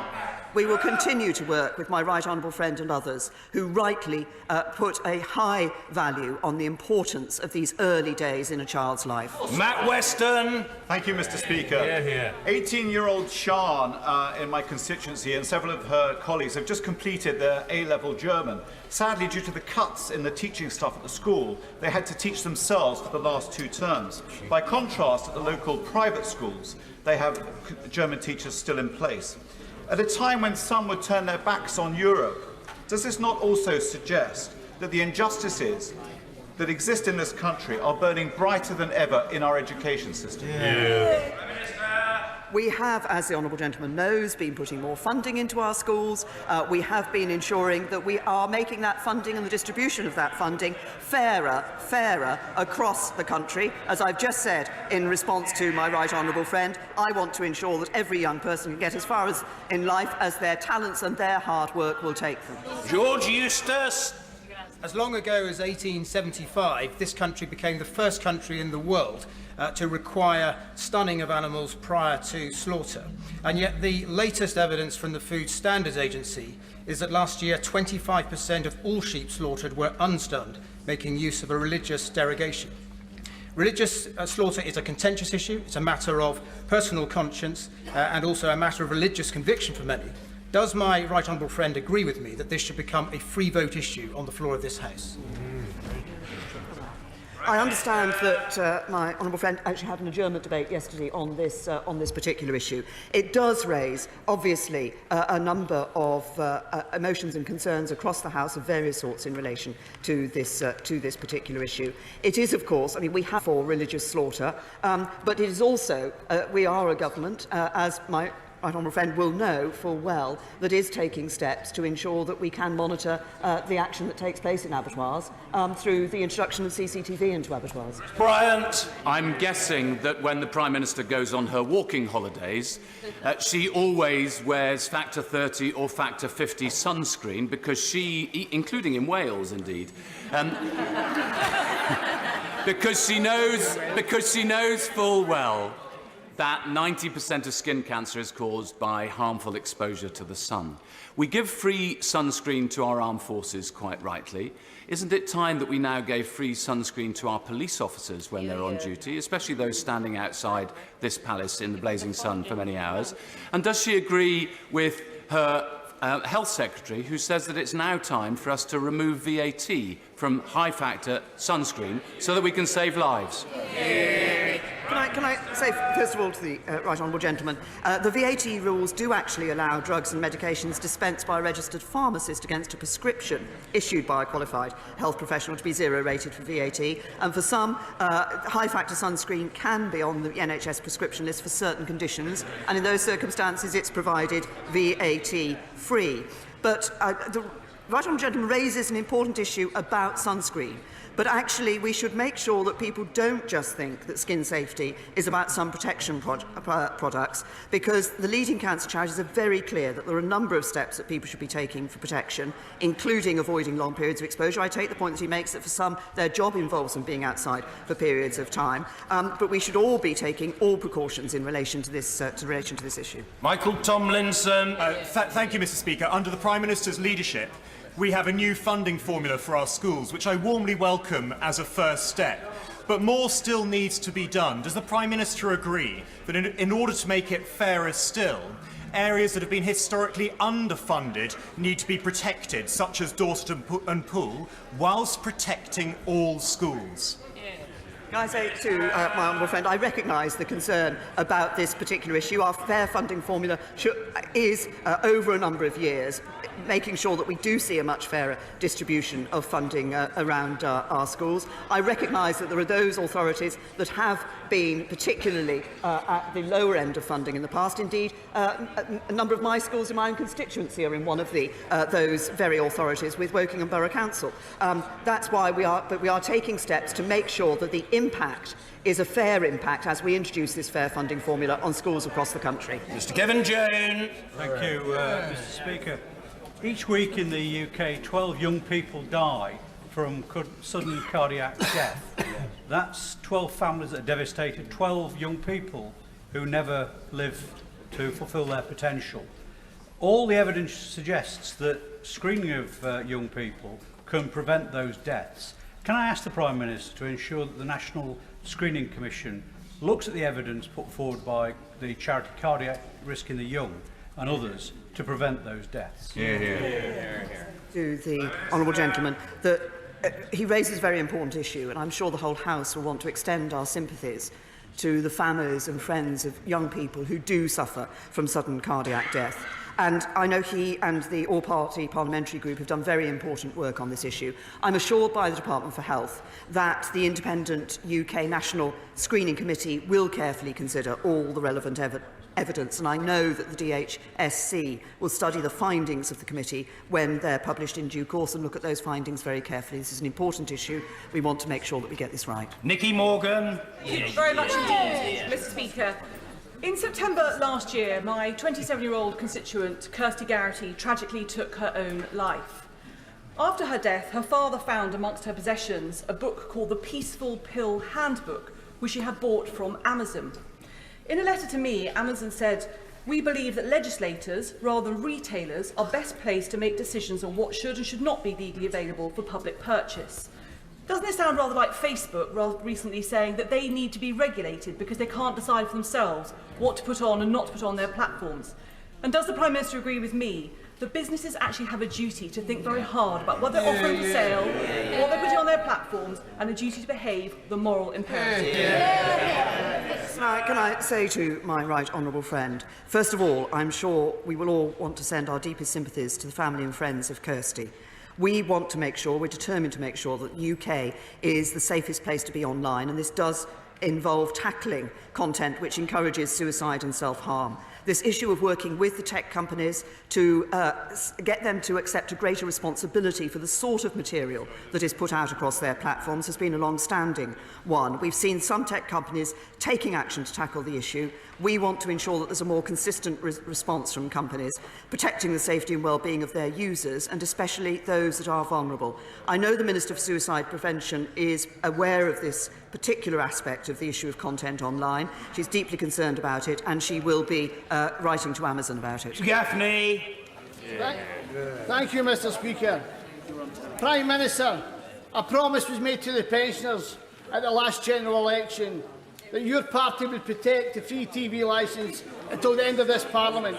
We will continue to work with my right honourable friend and others who rightly put a high value on the importance of these early days in a child's life. Matt Weston. Thank you, Mr. Speaker. 18-year-old Sian in my constituency and several of her colleagues have just completed their A-level German. Sadly, due to the cuts in the teaching staff at the school, they had to teach themselves for the last 2 terms. By contrast, at the local private schools, they have German teachers still in place. At a time when some would turn their backs on Europe, does this not also suggest that the injustices that exist in this country are burning brighter than ever in our education system? We have, as the honourable gentleman knows, been putting more funding into our schools. We have been ensuring that we are making that funding and the distribution of that funding fairer across the country. As I've just said in response to my right honourable friend, I want to ensure that every young person can get as far as in life as their talents and their hard work will take them. George Eustace. As long ago as 1875, this country became the first country in the world to require stunning of animals prior to slaughter. And yet the latest evidence from the Food Standards Agency is that last year 25% of all sheep slaughtered were unstunned, making use of a religious derogation. Religious slaughter is a contentious issue. It's a matter of personal conscience and also a matter of religious conviction for many. Does my right honourable friend agree with me that this should become a free vote issue on the floor of this House? I understand that my honourable friend actually had an adjournment debate yesterday on this particular issue. It does raise, obviously, a number of emotions and concerns across the House of various sorts in relation to this particular issue. It is, of course, I mean, we have for religious slaughter, but it is also, we are a government, as my right honourable friend will know full well, that is taking steps to ensure that we can monitor the action that takes place in abattoirs through the introduction of CCTV into abattoirs. Bryant. I'm guessing that when the Prime Minister goes on her walking holidays, she always wears factor 30 or factor 50 sunscreen because she, including in Wales indeed, because she knows full well that 90% of skin cancer is caused by harmful exposure to the sun. We give free sunscreen to our armed forces, quite rightly. Isn't it time that we now gave free sunscreen to our police officers when they're on duty, especially those standing outside this palace in the blazing sun for many hours? And does she agree with her Health Secretary, who says that it's now time for us to remove VAT from high-factor sunscreen so that we can save lives? Can I say, first of all, to the right honourable gentleman, the VAT rules do actually allow drugs and medications dispensed by a registered pharmacist against a prescription issued by a qualified health professional to be zero-rated for VAT, and for some, high-factor sunscreen can be on the NHS prescription list for certain conditions, and in those circumstances it's provided VAT-free. But the right honourable gentleman raises an important issue about sunscreen. But actually, we should make sure that people don't just think that skin safety is about sun protection products, because the leading cancer charities are very clear that there are a number of steps that people should be taking for protection, including avoiding long periods of exposure. I take the point that he makes that for some, their job involves them being outside for periods of time. But we should all be taking all precautions in relation to this issue. Michael Tomlinson. Thank you, Mr. Speaker. Under the Prime Minister's leadership, we have a new funding formula for our schools, which I warmly welcome as a first step. But more still needs to be done. Does the Prime Minister agree that in order to make it fairer still, areas that have been historically underfunded need to be protected, such as Dorset and Poole, whilst protecting all schools? Can I say to my honourable friend, I recognise the concern about this particular issue. Our fair funding formula is, over a number of years, making sure that we do see a much fairer distribution of funding around our schools. I recognise that there are those authorities that have been particularly at the lower end of funding in the past. Indeed, a number of my schools in my own constituency are in one of those very authorities with Wokingham Borough Council. That's why we are taking steps to make sure that the impact is a fair impact as we introduce this fair funding formula on schools across the country. Mr Kevin Jones. Thank you, Mr Speaker. Each week in the UK, 12 young people die from sudden cardiac death. That's 12 families that are devastated, 12 young people who never live to fulfil their potential. All the evidence suggests that screening of young people can prevent those deaths. Can I ask the Prime Minister to ensure that the National Screening Commission looks at the evidence put forward by the charity Cardiac Risk in the Young and others to prevent those deaths? To the honourable gentleman that he raises a very important issue, and I'm sure the whole House will want to extend our sympathies to the families and friends of young people who do suffer from sudden cardiac death. And I know he and the all-party parliamentary group have done very important work on this issue. I'm assured by the Department for Health that the independent UK National Screening Committee will carefully consider all the relevant evidence, and I know that the DHSC will study the findings of the committee when they're published in due course and look at those findings very carefully. This is an important issue. We want to make sure that we get this right. Nicky Morgan. Thank you very much indeed, Mr Speaker. In September last year, my 27-year-old constituent, Kirsty Garrity, tragically took her own life. After her death, her father found amongst her possessions a book called The Peaceful Pill Handbook, which she had bought from Amazon. In a letter to me, Amazon said, "We believe that legislators, rather than retailers, are best placed to make decisions on what should and should not be legally available for public purchase." Doesn't it sound rather like Facebook recently saying that they need to be regulated because they can't decide for themselves what to put on and not to put on their platforms? And does the Prime Minister agree with me that businesses actually have a duty to think very hard about what they're offering for sale, what they're putting on their platforms, and a duty to behave, the moral imperative? Now, can I say to my right honourable friend, first of all, I'm sure we will all want to send our deepest sympathies to the family and friends of Kirsty. We want to make sure, we're determined to make sure that the UK is the safest place to be online, and this does involve tackling content which encourages suicide and self-harm. This issue of working with the tech companies to get them to accept a greater responsibility for the sort of material that is put out across their platforms has been a long-standing one. We've seen some tech companies taking action to tackle the issue. We want to ensure that there's a more consistent response from companies, protecting the safety and well-being of their users, and especially those that are vulnerable. I know the Minister for Suicide Prevention is aware of this particular aspect of the issue of content online. She's deeply concerned about it, and she will be writing to Amazon about it. Gaffney. Thank you, Mr Speaker. Prime Minister, a promise was made to the pensioners at the last general election that your party would protect the free TV licence until the end of this Parliament.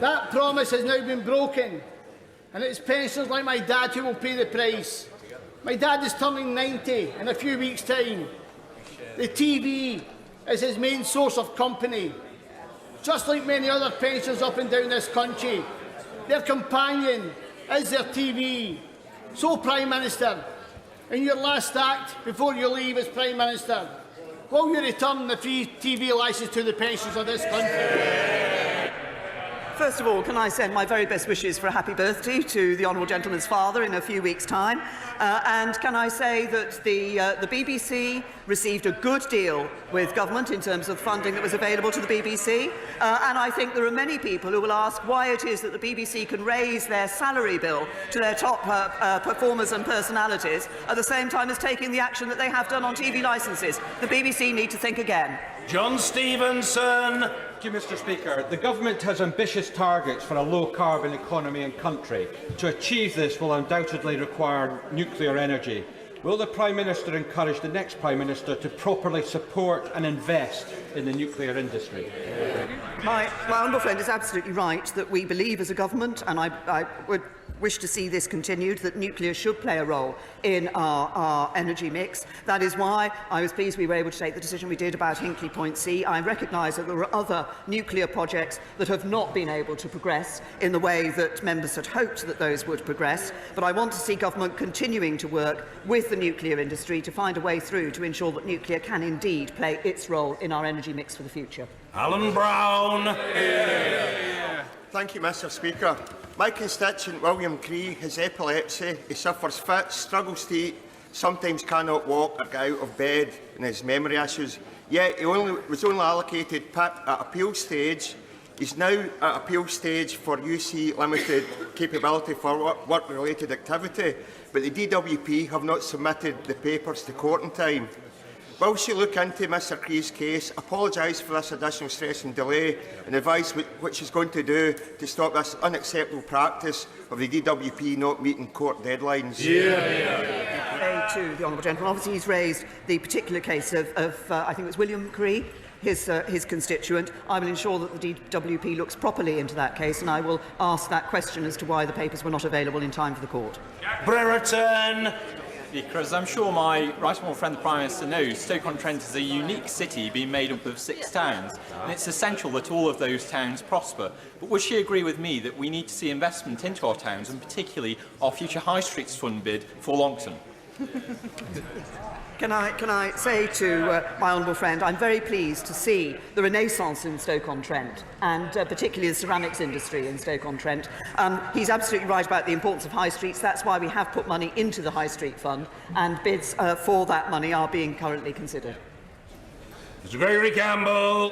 That promise has now been broken, and it's pensioners like my dad who will pay the price. My dad is turning 90 in a few weeks' time. The TV is his main source of company. Just like many other pensioners up and down this country, their companion is their TV. So, Prime Minister, in your last act before you leave as Prime Minister, will you return the free TV licence to the pensioners of this country? First of all, can I send my very best wishes for a happy birthday to the honourable gentleman's father in a few weeks' time? And can I say that the BBC received a good deal with government in terms of funding that was available to the BBC? And I think there are many people who will ask why it is that the BBC can raise their salary bill to their top performers and personalities at the same time as taking the action that they have done on TV licences. The BBC need to think again. John Stevenson. Thank you, Mr Speaker. The Government has ambitious targets for a low-carbon economy and country. To achieve this will undoubtedly require nuclear energy. Will the Prime Minister encourage the next Prime Minister to properly support and invest in the nuclear industry? My honourable friend is absolutely right that we believe as a government, and I would wish to see this continued, that nuclear should play a role in our energy mix. That is why I was pleased we were able to take the decision we did about Hinkley Point C. I recognise that there are other nuclear projects that have not been able to progress in the way that members had hoped that those would progress, but I want to see government continuing to work with the nuclear industry to find a way through to ensure that nuclear can indeed play its role in our energy mix for the future. Alan Brown. Thank you, Mr. Speaker. My constituent William Cree has epilepsy. He suffers fits, struggles to eat, sometimes cannot walk or get out of bed, and has memory issues. Yet he was only allocated PIP at appeal stage. He's now at appeal stage for UC limited capability for work-related activity, but the DWP have not submitted the papers to court in time. Will she look into Mr Cree's case, apologise for this additional stress and delay, and advise what she's going to do to stop this unacceptable practice of the DWP not meeting court deadlines? To the honourable gentleman, obviously he's raised the particular case of I think it was William Cree, his constituent. I will ensure that the DWP looks properly into that case, and I will ask that question as to why the papers were not available in time for the court. Brereton. Because I'm sure my right honourable friend the Prime Minister knows Stoke-on-Trent is a unique city being made up of 6 towns, and it's essential that all of those towns prosper. But would she agree with me that we need to see investment into our towns, and particularly our future High Streets Fund bid for Longton? Can I say to my honourable friend, I'm very pleased to see the renaissance in Stoke-on-Trent, and particularly the ceramics industry in Stoke-on-Trent. He's absolutely right about the importance of high streets. That's why we have put money into the High Street Fund, and bids for that money are being currently considered. Mr Gregory Campbell.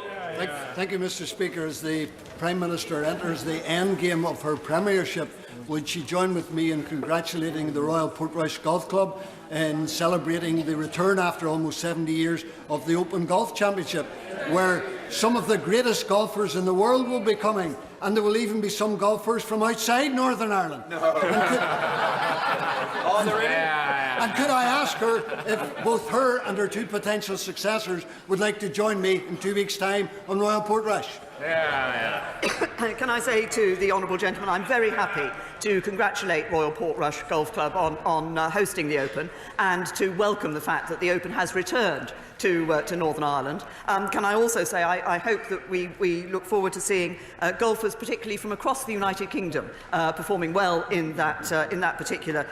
Thank you, Mr Speaker. As the Prime Minister enters the end game of her premiership, would she join with me in congratulating the Royal Portrush Golf Club in celebrating the return after almost 70 years of the Open Golf Championship, where some of the greatest golfers in the world will be coming, and there will even be some golfers from outside Northern Ireland. And could I ask her if both her and her 2 potential successors would like to join me in 2 weeks' time on Royal Portrush? Can I say to the honourable gentleman, I'm very happy to congratulate Royal Portrush Golf Club on hosting the Open, and to welcome the fact that the Open has returned to Northern Ireland. Can I also say I hope that we look forward to seeing golfers, particularly from across the United Kingdom, performing well in that particular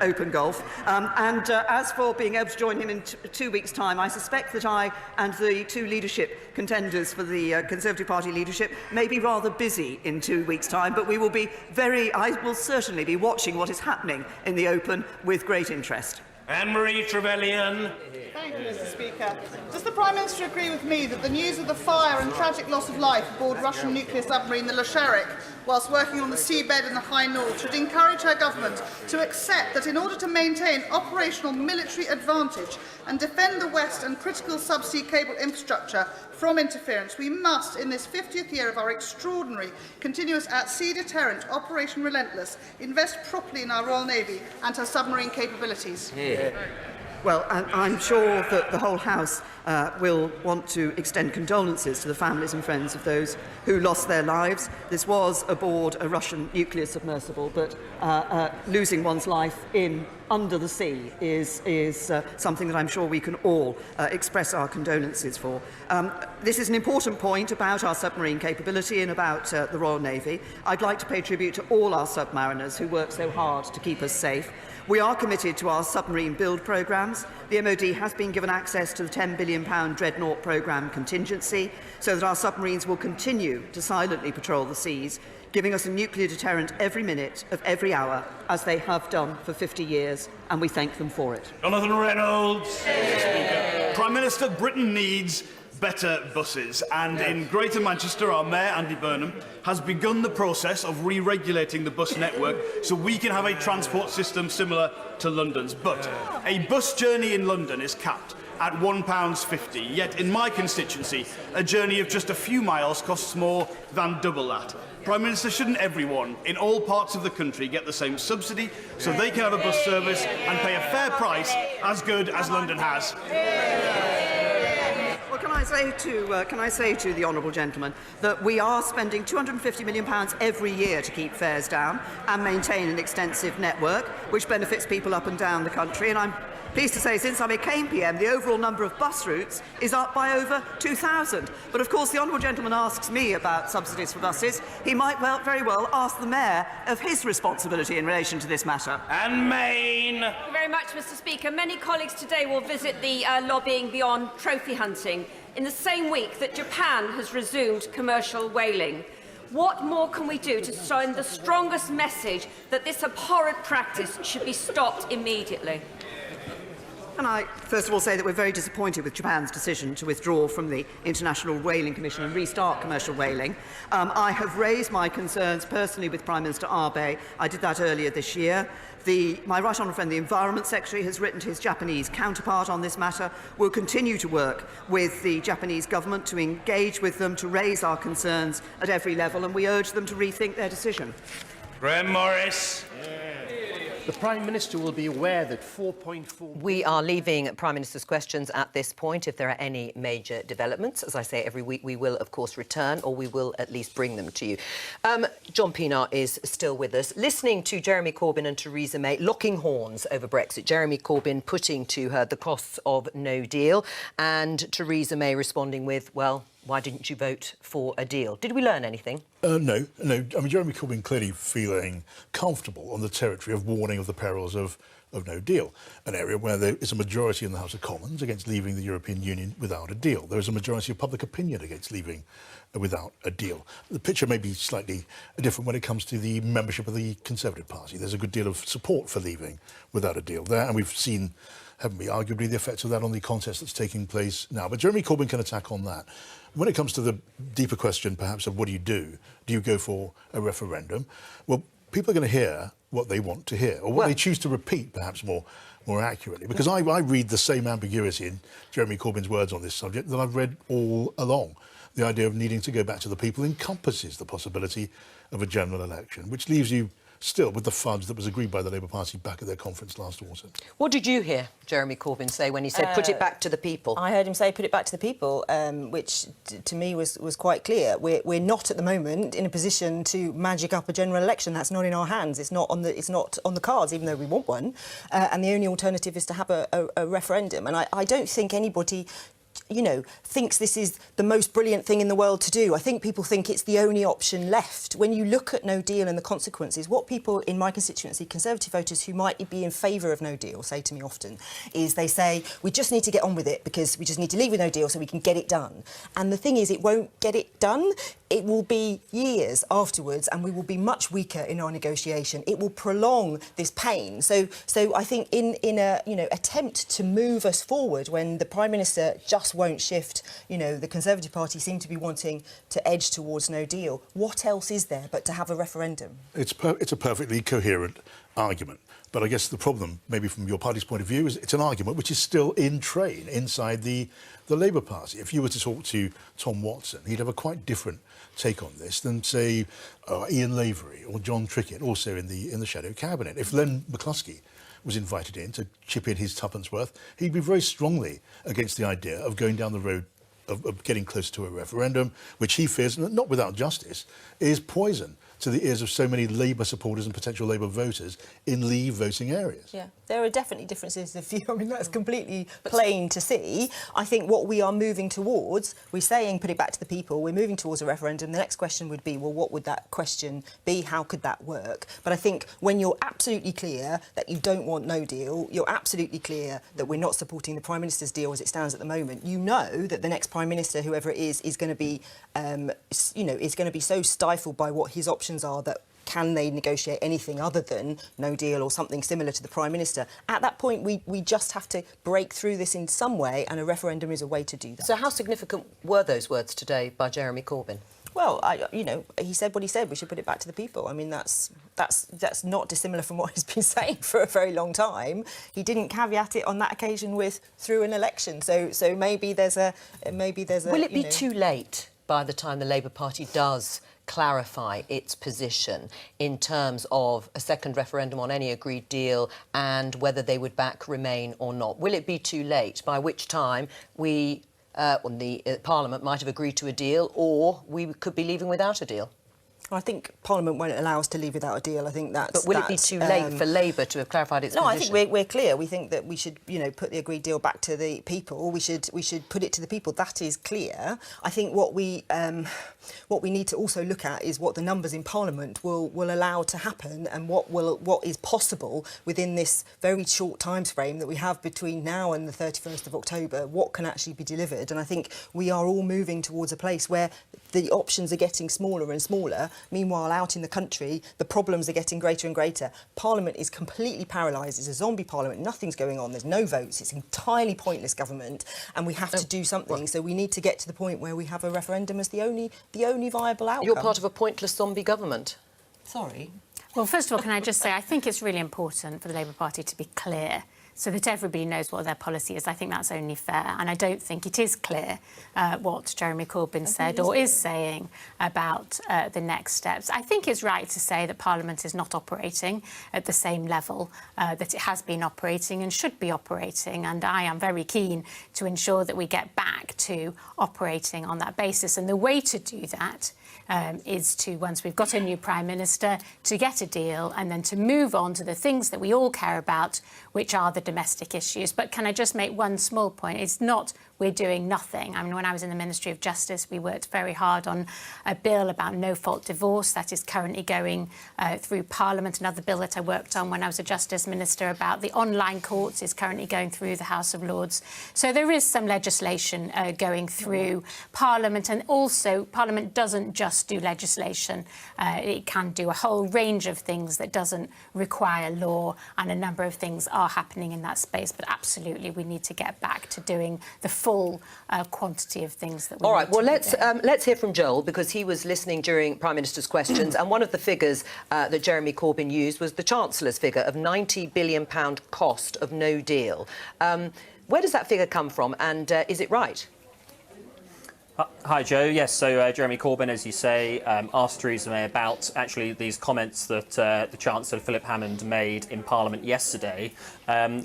Open Golf. As for being able to join him in 2 weeks' time, I suspect that I and the 2 leadership contenders for the Conservative Party leadership may be rather busy in 2 weeks' time, but we will be I will certainly be watching what is happening in the Open with great interest. Anne-Marie Trevelyan. Thank you, Mr Speaker. Does the Prime Minister agree with me that the news of the fire and tragic loss of life aboard Russian nuclear submarine the Leshcherik, whilst working on the seabed in the High North, should encourage her government to accept that in order to maintain operational military advantage and defend the West and critical subsea cable infrastructure from interference, we must, in this 50th year of our extraordinary continuous at-sea deterrent Operation Relentless, invest properly in our Royal Navy and her submarine capabilities? Well, I'm sure that the whole House will want to extend condolences to the families and friends of those who lost their lives. This was aboard a Russian nuclear submersible, but losing one's life under the sea is something that I'm sure we can all express our condolences for. This is an important point about our submarine capability and about the Royal Navy. I'd like to pay tribute to all our submariners who work so hard to keep us safe. We are committed to our submarine build programmes. The MOD has been given access to the £10 billion Dreadnought programme contingency, so that our submarines will continue to silently patrol the seas, giving us a nuclear deterrent every minute of every hour, as they have done for 50 years, and we thank them for it. Jonathan Reynolds. Prime Minister, Britain needs better buses, and in Greater Manchester our Mayor Andy Burnham has begun the process of re-regulating the bus network so we can have a transport system similar to London's. But a bus journey in London is capped at £1.50, yet in my constituency a journey of just a few miles costs more than double that. Prime Minister, shouldn't everyone in all parts of the country get the same subsidy so they can have a bus service and pay a fair price as good as London has? Well, can I I say to the honourable gentleman that we are spending £250 million every year to keep fares down and maintain an extensive network which benefits people up and down the country. And I'm pleased to say, since I became PM, the overall number of bus routes is up by over 2,000. But of course, the honourable gentleman asks me about subsidies for buses. He might very well ask the Mayor of his responsibility in relation to this matter. And Maine. Thank you very much, Mr. Speaker. Many colleagues today will visit the lobbying beyond trophy hunting in the same week that Japan has resumed commercial whaling. What more can we do to send the strongest message that this abhorrent practice should be stopped immediately? Can I first of all say that we're very disappointed with Japan's decision to withdraw from the International Whaling Commission and restart commercial whaling. I have raised my concerns personally with Prime Minister Abe. I did that earlier this year. My right honourable friend, the Environment Secretary, has written to his Japanese counterpart on this matter. We'll continue to work with the Japanese government to engage with them, to raise our concerns at every level, and we urge them to rethink their decision. Graham Morris. The Prime Minister will be aware that 4.4... We are leaving Prime Minister's questions at this point. If there are any major developments, as I say every week, we will, of course, return, or we will at least bring them to you. John Pienaar is still with us. Listening to Jeremy Corbyn and Theresa May locking horns over Brexit. Jeremy Corbyn putting to her the costs of no deal, and Theresa May responding with, well, why didn't you vote for a deal? Did we learn anything? No. I mean, Jeremy Corbyn clearly feeling comfortable on the territory of warning of the perils of no deal, an area where there is a majority in the House of Commons against leaving the European Union without a deal. There is a majority of public opinion against leaving without a deal. The picture may be slightly different when it comes to the membership of the Conservative Party. There's a good deal of support for leaving without a deal there, and we've seen, haven't we, arguably the effects of that on the contest that's taking place now. But Jeremy Corbyn can attack on that. When it comes to the deeper question, perhaps, of what do? Do you go for a referendum? Well, people are going to hear what they want to hear, or what they choose to repeat, perhaps more accurately. Because I read the same ambiguity in Jeremy Corbyn's words on this subject that I've read all along. The idea of needing to go back to the people encompasses the possibility of a general election, which leaves you still with the fudge that was agreed by the Labour Party back at their conference last autumn. What did you hear Jeremy Corbyn say when he said put it back to the people? I heard him say put it back to the people, which to me was quite clear. We're not at the moment in a position to magic up a general election. That's not in our hands. It's not on the cards, even though we want one. And the only alternative is to have a referendum. And I don't think anybody thinks this is the most brilliant thing in the world to do. I think people think it's the only option left. When you look at no deal and the consequences, what people in my constituency, Conservative voters who might be in favour of no deal, say to me often, is they say, we just need to get on with it because we just need to leave with no deal so we can get it done. And the thing is, it won't get it done. It will be years afterwards and we will be much weaker in our negotiation. It will prolong this pain. So I think in a attempt to move us forward when the Prime Minister just won't shift, the Conservative Party seem to be wanting to edge towards no deal. What else is there but to have a referendum? It's a perfectly coherent argument. But I guess the problem, maybe from your party's point of view, is it's an argument which is still in train inside the Labour Party. If you were to talk to Tom Watson, he'd have a quite different take on this than, say, Ian Lavery or John Trickett, also in the Shadow Cabinet. If Len McCluskey was invited in to chip in his tuppence worth, he'd be very strongly against the idea of going down the road of getting close to a referendum, which he fears, not without justice, is poison to the ears of so many Labour supporters and potential Labour voters in Leave voting areas. Yeah, there are definitely differences of view. I mean, that's completely plain to see. I think what we are moving towards, we're saying put it back to the people, we're moving towards a referendum. The next question would be, well, what would that question be? How could that work? But I think when you're absolutely clear that you don't want no deal, you're absolutely clear that we're not supporting the Prime Minister's deal as it stands at the moment, you know that the next Prime Minister, whoever it is going to be, is going to be so stifled by what his options are that can they negotiate anything other than no deal or something similar to the Prime Minister? At that point, we just have to break through this in some way, and a referendum is a way to do that. So how significant were those words today by Jeremy Corbyn? Well, he said what he said. We should put it back to the people. I mean, that's not dissimilar from what he's been saying for a very long time. He didn't caveat it on that occasion with through an election. So maybe there's a Will it be too late by the time the Labour Party does clarify its position in terms of a second referendum on any agreed deal and whether they would back Remain or not? Will it be too late, by which time we Parliament might have agreed to a deal, or we could be leaving without a deal. I think Parliament won't allow us to leave without a deal. I think that's... But will it be too late for Labour to have clarified its position? No, I think we're clear. We think that we should, put the agreed deal back to the people. We should put it to the people. That is clear. I think what we need to also look at is what the numbers in Parliament will allow to happen, and what is possible within this very short time frame that we have between now and the 31st of October. What can actually be delivered? And I think we are all moving towards a place where the options are getting smaller and smaller. Meanwhile, out in the country, the problems are getting greater and greater. Parliament is completely paralysed. It's a zombie parliament. Nothing's going on. There's no votes. It's entirely pointless government, and we have to do something. So we need to get to the point where we have a referendum as the only viable outcome. You're part of a pointless zombie government. Sorry. Well, first of all, can I just say, I think it's really important for the Labour Party to be clear so that everybody knows what their policy is. I think that's only fair. And I don't think it is clear what Jeremy Corbyn said or is saying about the next steps. I think it's right to say that Parliament is not operating at the same level that it has been operating and should be operating. And I am very keen to ensure that we get back to operating on that basis. And the way to do that is to, once we've got a new Prime Minister, to get a deal and then to move on to the things that we all care about, which are the domestic issues. But can I just make one small point? It's not we're doing nothing. I mean, when I was in the Ministry of Justice, we worked very hard on a bill about no-fault divorce that is currently going through Parliament. Another bill that I worked on when I was a Justice Minister about the online courts is currently going through the House of Lords. So there is some legislation going through Parliament, and also Parliament doesn't just do legislation. It can do a whole range of things that doesn't require law, and a number of things are happening in that space. But absolutely, we need to get back to doing the full quantity of things that we All right, need well, to let's hear from Joel, because he was listening during Prime Minister's questions, and one of the figures that Jeremy Corbyn used was the Chancellor's figure of £90 billion cost of no deal. Where does that figure come from, and is it right? Hi, Joe. Yes, so Jeremy Corbyn, as you say, asked Theresa May about actually these comments that the Chancellor Philip Hammond made in Parliament yesterday.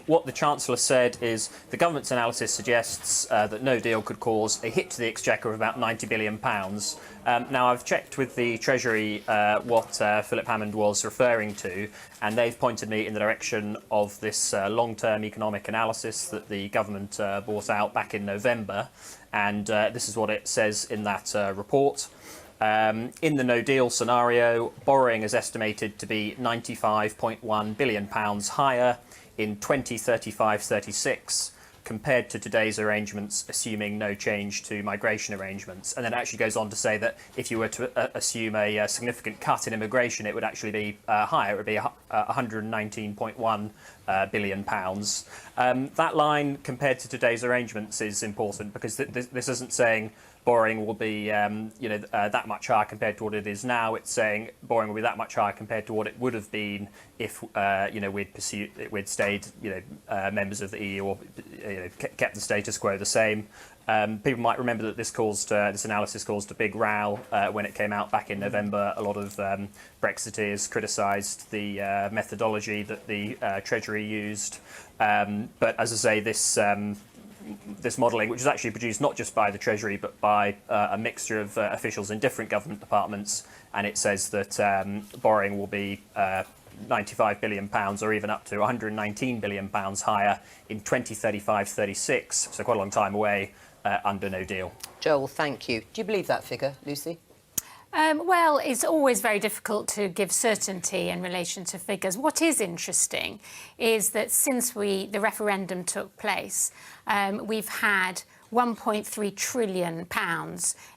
What the Chancellor said is the government's analysis suggests that no deal could cause a hit to the Exchequer of about £90 billion. Now, I've checked with the Treasury what Philip Hammond was referring to, and they've pointed me in the direction of this long-term economic analysis that the government brought out back in November. And this is what it says in that report. In the no-deal scenario, borrowing is estimated to be £95.1 billion higher in 2035-36 compared to today's arrangements, assuming no change to migration arrangements. And then it actually goes on to say that if you were to assume a significant cut in immigration, it would actually be higher. It would be £119.1 billion. That line compared to today's arrangements is important, because this isn't saying borrowing will be that much higher compared to what it is now. It's saying borrowing will be that much higher compared to what it would have been if we'd stayed members of the EU, or kept the status quo the same. People might remember that this analysis caused a big row when it came out back in November. A lot of Brexiteers criticised the methodology that the Treasury used. But as I say, this modelling, which was actually produced not just by the Treasury but by a mixture of officials in different government departments, and it says that borrowing will be £95 billion or even up to £119 billion higher in 2035-36, so quite a long time away under no deal. Joel, thank you. Do you believe that figure, Lucy? Well, it's always very difficult to give certainty in relation to figures. What is interesting is that since the referendum took place, we've had £1.3 trillion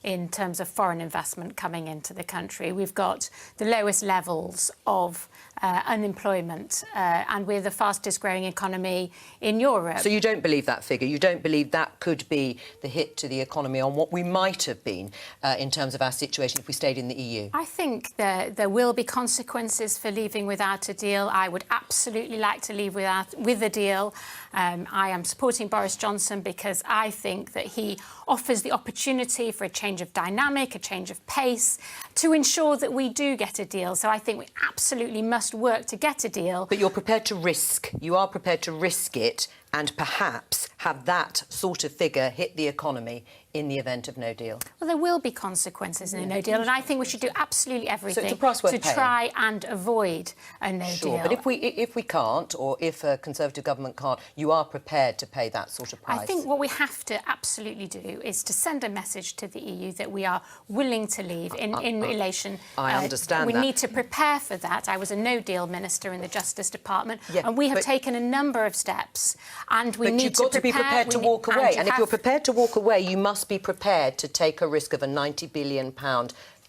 in terms of foreign investment coming into the country. We've got the lowest levels of unemployment, and we're the fastest growing economy in Europe. So you don't believe that figure? You don't believe that could be the hit to the economy on what we might have been in terms of our situation if we stayed in the EU? I think there will be consequences for leaving without a deal. I would absolutely like to leave with a deal. I am supporting Boris Johnson because I think that he offers the opportunity for a change of dynamic, a change of pace, to ensure that we do get a deal. So I think we absolutely must work to get a deal. But you're prepared to risk. You are prepared to risk it and perhaps have that sort of figure hit the economy in the event of no deal? Well, there will be consequences in a no deal, and I think we should do absolutely everything to try and avoid a no deal. But if we can't, or if a Conservative government can't, you are prepared to pay that sort of price? I think what we have to absolutely do is to send a message to the EU that we are willing to leave in relation. I understand we that. need to prepare for that. I was a no deal minister in the Justice Department, Yeah, and we have taken a number of steps, and we but need you've got to be prepared to walk away. And if you're prepared to walk away, you must be prepared to take a risk of a £90 billion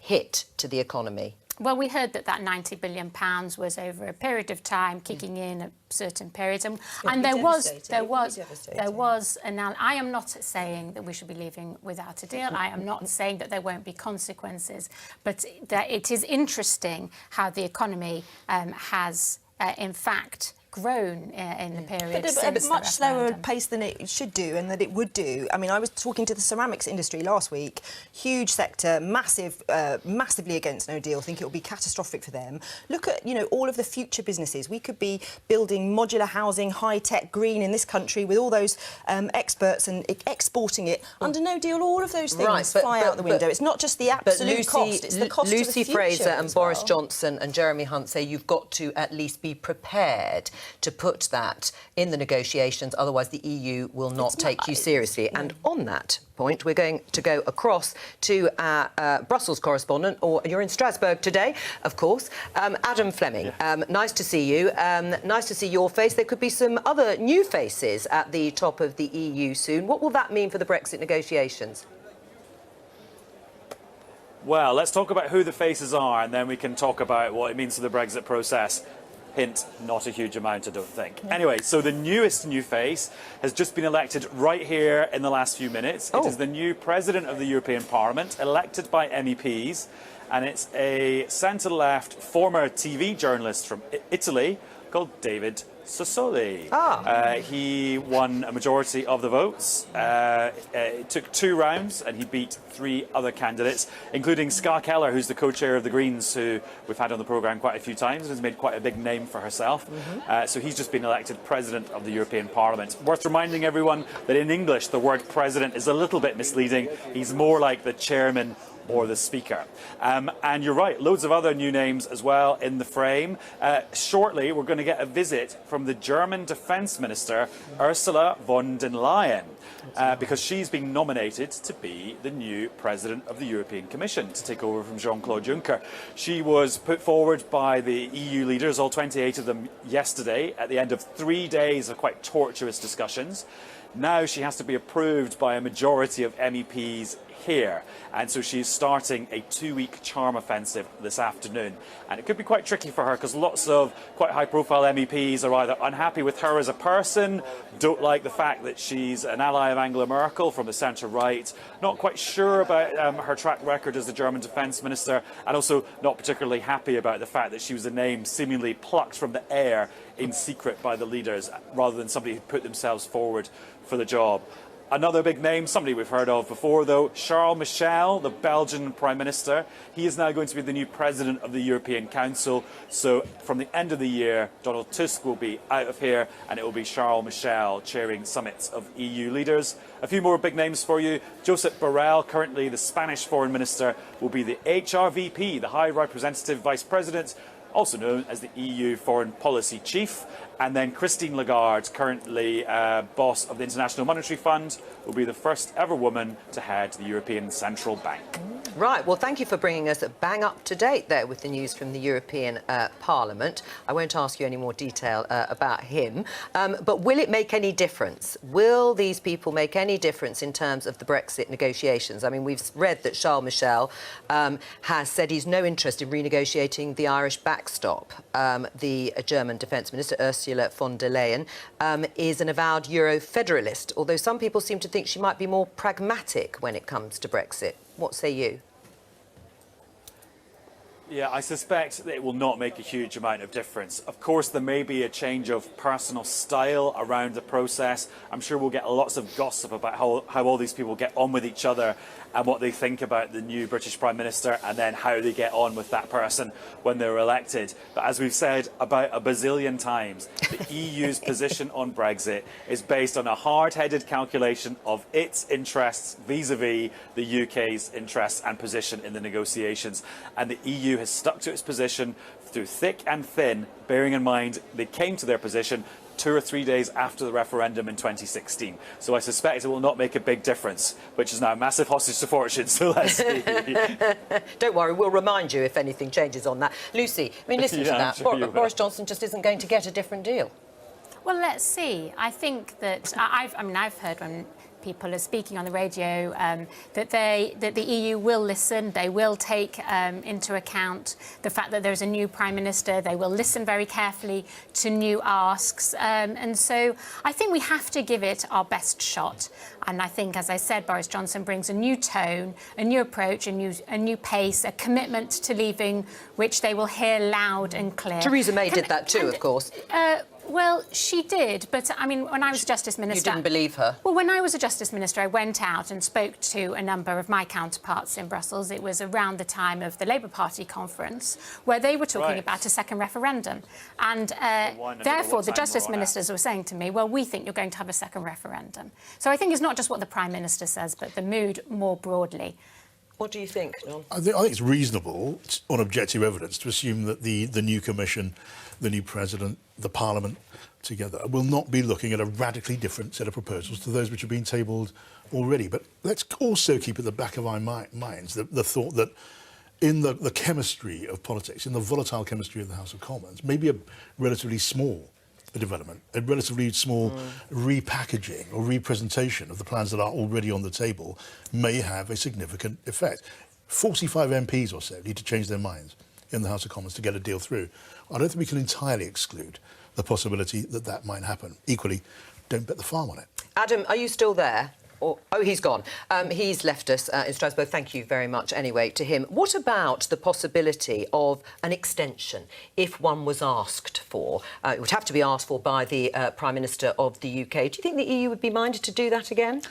hit to the economy. Well, we heard that £90 billion was over a period of time, kicking in at certain periods, and there was. I am not saying that we should be leaving without a deal. I am not saying that there won't be consequences, but that it is interesting how the economy has, in fact, grown in the period But since at a much slower pace than it should do and that it would do. I mean, I was talking to the ceramics industry last week. Huge sector, massively against no deal. Think it will be catastrophic for them. Look at, you know, all of the future businesses. We could be building modular housing, high-tech, green in this country with all those experts and exporting it. Under no deal, all of those things fly out the window. It's not just the absolute cost, it's the cost Lucy of the future Fraser and as Boris well. Johnson and Jeremy Hunt say you've got to at least be prepared to put that in the negotiations, otherwise the EU will not take you seriously. And on that point, we're going to go across to our Brussels correspondent, or you're in Strasbourg today, of course. Adam Fleming, nice to see you. Nice to see your face. There could be some other new faces at the top of the EU soon. What will that mean for the Brexit negotiations? Well, let's talk about who the faces are, and then we can talk about what it means for the Brexit process. Hint, not a huge amount, I don't think. Anyway, so the newest new face has just been elected right here in the last few minutes. It is the new President of the European Parliament, elected by MEPs, and it's a centre-left former TV journalist from Italy called David Sassoli. He won a majority of the votes. It took 2 rounds and he beat 3 other candidates, including Ska Keller, who's the co-chair of the Greens, who we've had on the programme quite a few times and has made quite a big name for herself. So he's just been elected President of the European Parliament. Worth reminding everyone that in English the word President is a little bit misleading. He's more like the Chairman or the Speaker. And you're right, loads of other new names as well in the frame. Shortly, we're going to get a visit from the German Defence Minister, Ursula von der Leyen, because she's been nominated to be the new President of the European Commission, to take over from Jean-Claude Juncker. She was put forward by the EU leaders, all 28 of them, yesterday, at the end of 3 days of quite tortuous discussions. Now she has to be approved by a majority of MEPs here, and so she's starting a 2-week charm offensive this afternoon, and it could be quite tricky for her because lots of quite high-profile MEPs are either unhappy with her as a person, don't like the fact that she's an ally of Angela Merkel from the centre-right, not quite sure about her track record as the German Defence Minister, and also not particularly happy about the fact that she was a name seemingly plucked from the air in secret by the leaders rather than somebody who put themselves forward for the job. Another big name, somebody we've heard of before though, Charles Michel, the Belgian Prime Minister. He is now going to be the new President of the European Council. So from the end of the year, Donald Tusk will be out of here and it will be Charles Michel chairing summits of EU leaders. A few more big names for you. Josep Borrell, currently the Spanish Foreign Minister, will be the HRVP, the High Representative Vice President, also known as the EU Foreign Policy Chief. And then Christine Lagarde, currently boss of the International Monetary Fund, will be the first ever woman to head the European Central Bank. Right, well, thank you for bringing us bang up to date there with the news from the European Parliament. I won't ask you any more detail about him, but will it make any difference? Will these people make any difference in terms of the Brexit negotiations? I mean, we've read that Charles Michel has said he's no interest in renegotiating the Irish backstop. The German Defence Minister, Ursula von der Leyen, is an avowed Euro-federalist, although some people seem to think she might be more pragmatic when it comes to Brexit. What say you? Yeah, I suspect that it will not make a huge amount of difference. Of course, there may be a change of personal style around the process. I'm sure we'll get lots of gossip about how all these people get on with each other and what they think about the new British Prime Minister, and then how they get on with that person when they're elected. But as we've said about a bazillion times, the EU's position on Brexit is based on a hard-headed calculation of its interests vis-à-vis the UK's interests and position in the negotiations. And the EU has stuck to its position through thick and thin, bearing in mind they came to their position 2 or 3 days after the referendum in 2016. So I suspect it will not make a big difference, which is now a massive hostage to fortune, so let's see. Don't worry, we'll remind you if anything changes on that. Lucy, I mean, listen to that. Boris Johnson just isn't going to get a different deal. Well, let's see. I think that I've heard when people are speaking on the radio that the EU will listen. They will take into account the fact that there's a new Prime Minister. They will listen very carefully to new asks. And so I think we have to give it our best shot. And I think, as I said, Boris Johnson brings a new tone, a new approach, a new pace, a commitment to leaving, which they will hear loud and clear. Theresa May did that too, of course. Well, she did, but I mean, when I was Justice Minister... You didn't believe her? Well, when I was a Justice Minister, I went out and spoke to a number of my counterparts in Brussels. It was around the time of the Labour Party conference, where they were talking about a second referendum. And therefore, the Justice Ministers were saying to me, well, we think you're going to have a second referendum. So I think it's not just what the Prime Minister says, but the mood more broadly. What do you think, John? I think it's reasonable, on objective evidence, to assume that the new Commission, the new President, the Parliament together will not be looking at a radically different set of proposals to those which have been tabled already. But let's also keep at the back of our minds the thought that in the chemistry of politics, in the volatile chemistry of the House of Commons, maybe a relatively small development, a relatively small repackaging or representation of the plans that are already on the table may have a significant effect. 45 MPs or so need to change their minds in the House of Commons to get a deal through. I don't think we can entirely exclude the possibility that that might happen. Equally, don't bet the farm on it. Adam, are you still there? Oh, he's gone. He's left us in Strasbourg. Thank you very much, anyway, to him. What about the possibility of an extension, if one was asked for? It would have to be asked for by the Prime Minister of the UK. Do you think the EU would be minded to do that again?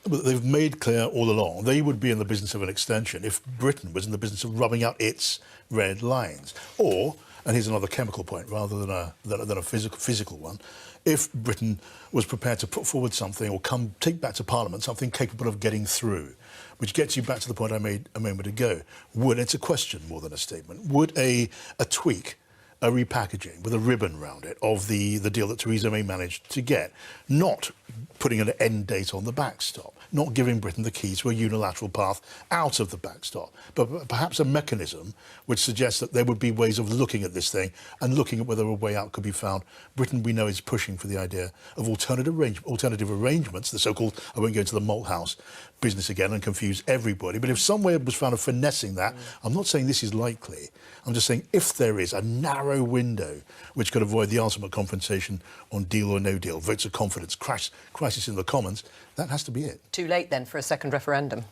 They've made clear all along they would be in the business of an extension if Britain was in the business of rubbing out its red lines. Or, and here's another chemical point rather than a physical one, if Britain was prepared to put forward something or take back to Parliament something capable of getting through, which gets you back to the point I made a moment ago. It's a question more than a statement. Would a tweak, a repackaging with a ribbon round it of the deal that Theresa May managed to get, not putting an end date on the backstop, not giving Britain the keys to a unilateral path out of the backstop, but perhaps a mechanism which suggests that there would be ways of looking at this thing and looking at whether a way out could be found. Britain, we know, is pushing for the idea of alternative arrangements, the so-called, I won't go into the malt house business again and confuse everybody, but if some way was found of finessing that, I'm not saying this is likely, I'm just saying if there is a narrow window which could avoid the ultimate confrontation on deal or no deal, votes of confidence, crisis in the Commons, that has to be it. Too late then for a second referendum.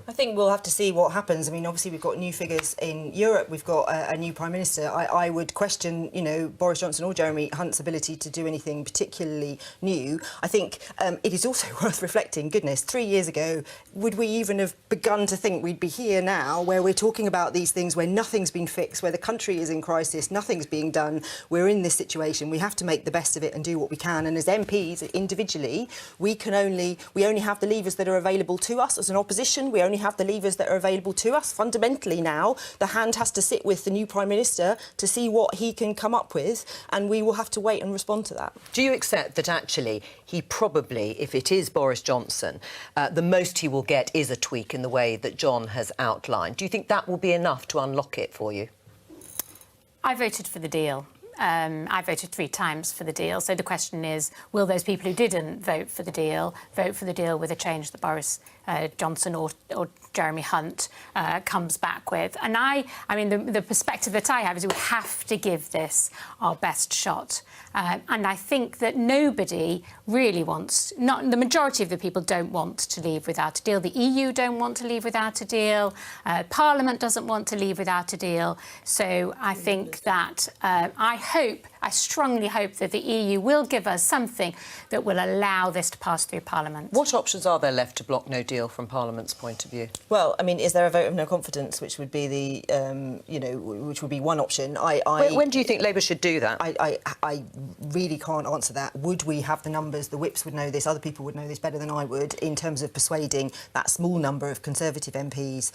I think we'll have to see what happens. I mean, obviously, we've got new figures in Europe. We've got a new Prime Minister. I would question, Boris Johnson or Jeremy Hunt's ability to do anything particularly new. I think it is also worth reflecting, goodness, 3 years ago, would we even have begun to think we'd be here now, where we're talking about these things, where nothing's been fixed, where the country is in crisis, nothing's being done. We're in this situation. We have to make the best of it and do what we can. And as MPs, individually, we only have the levers that are available to us. As an opposition, we only have the levers that are available to us. Fundamentally now, the hand has to sit with the new Prime Minister to see what he can come up with, and we will have to wait and respond to that. Do you accept that actually he probably, if it is Boris Johnson, the most he will get is a tweak in the way that John has outlined? Do you think that will be enough to unlock it for you? I voted for the deal. I voted 3 times for the deal. So the question is, will those people who didn't vote for the deal with a change that Boris Johnson or Jeremy Hunt comes back with? And I mean, the perspective that I have is we have to give this our best shot. And I think that nobody really wants, the majority of the people don't want to leave without a deal. The EU don't want to leave without a deal. Parliament doesn't want to leave without a deal. So I think that I strongly hope that the EU will give us something that will allow this to pass through Parliament. What options are there left to block no deal from Parliament's point of view? Well, I mean, is there a vote of no confidence, which would be the, which would be one option? When do you think Labour should do that? I really can't answer that. Would we have the numbers? The whips would know this. Other people would know this better than I would in terms of persuading that small number of Conservative MPs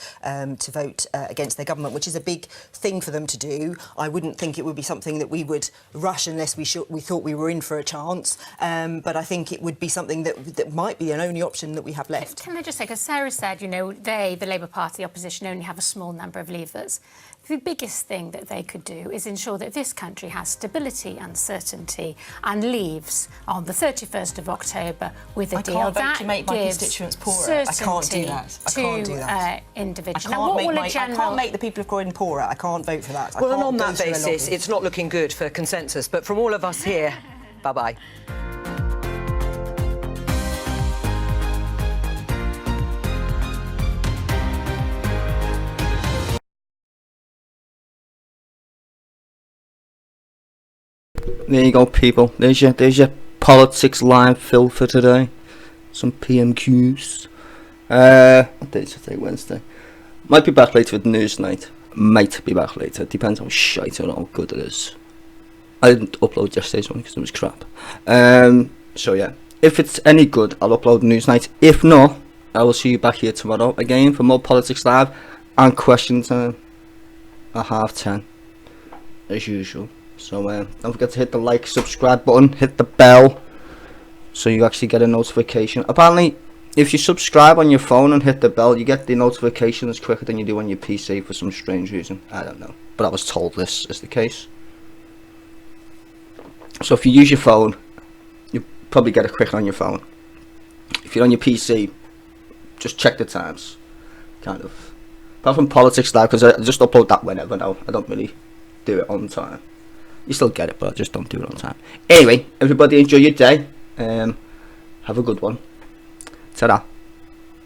to vote against their government, which is a big thing for them to do. I wouldn't think it would be something that we would rush unless we thought we were in for a chance. But I think it would be something that might be an only option that we have left. Can I just say, because Sarah said, the Labour Party, the opposition, only have a small number of leavers. The biggest thing that they could do is ensure that this country has stability and certainty and leaves on the 31st of October with a deal. I can't vote to make my constituents poorer. I can't do that. I can't do that. Individuals. I can't make the people of Croydon poorer. I can't vote for that. Well, and on that basis, it's not looking good for consensus. But from all of us here, bye-bye. There you go, people. There's your Politics Live fill for today. Some PMQs. What day is it today? Wednesday. Might be back later with Newsnight. Might be back later. Depends how shite or how good it is. I didn't upload yesterday's one because it was crap. So yeah, if it's any good, I'll upload Newsnight. If not, I will see you back here tomorrow again for more Politics Live and question time at 10:30 as usual. So don't forget to hit the like, subscribe button, hit the bell so you actually get a notification. Apparently, if you subscribe on your phone and hit the bell, you get the notifications quicker than you do on your PC for some strange reason. I don't know, but I was told this is the case. So if you use your phone, you probably get it quicker on your phone. If you're on your PC, just check the times, kind of. Apart from Politics Live, because I just upload that whenever now. I don't really do it on time. You still get it, but I just don't do it on time. Anyway, everybody enjoy your day. Have a good one. Ta-da.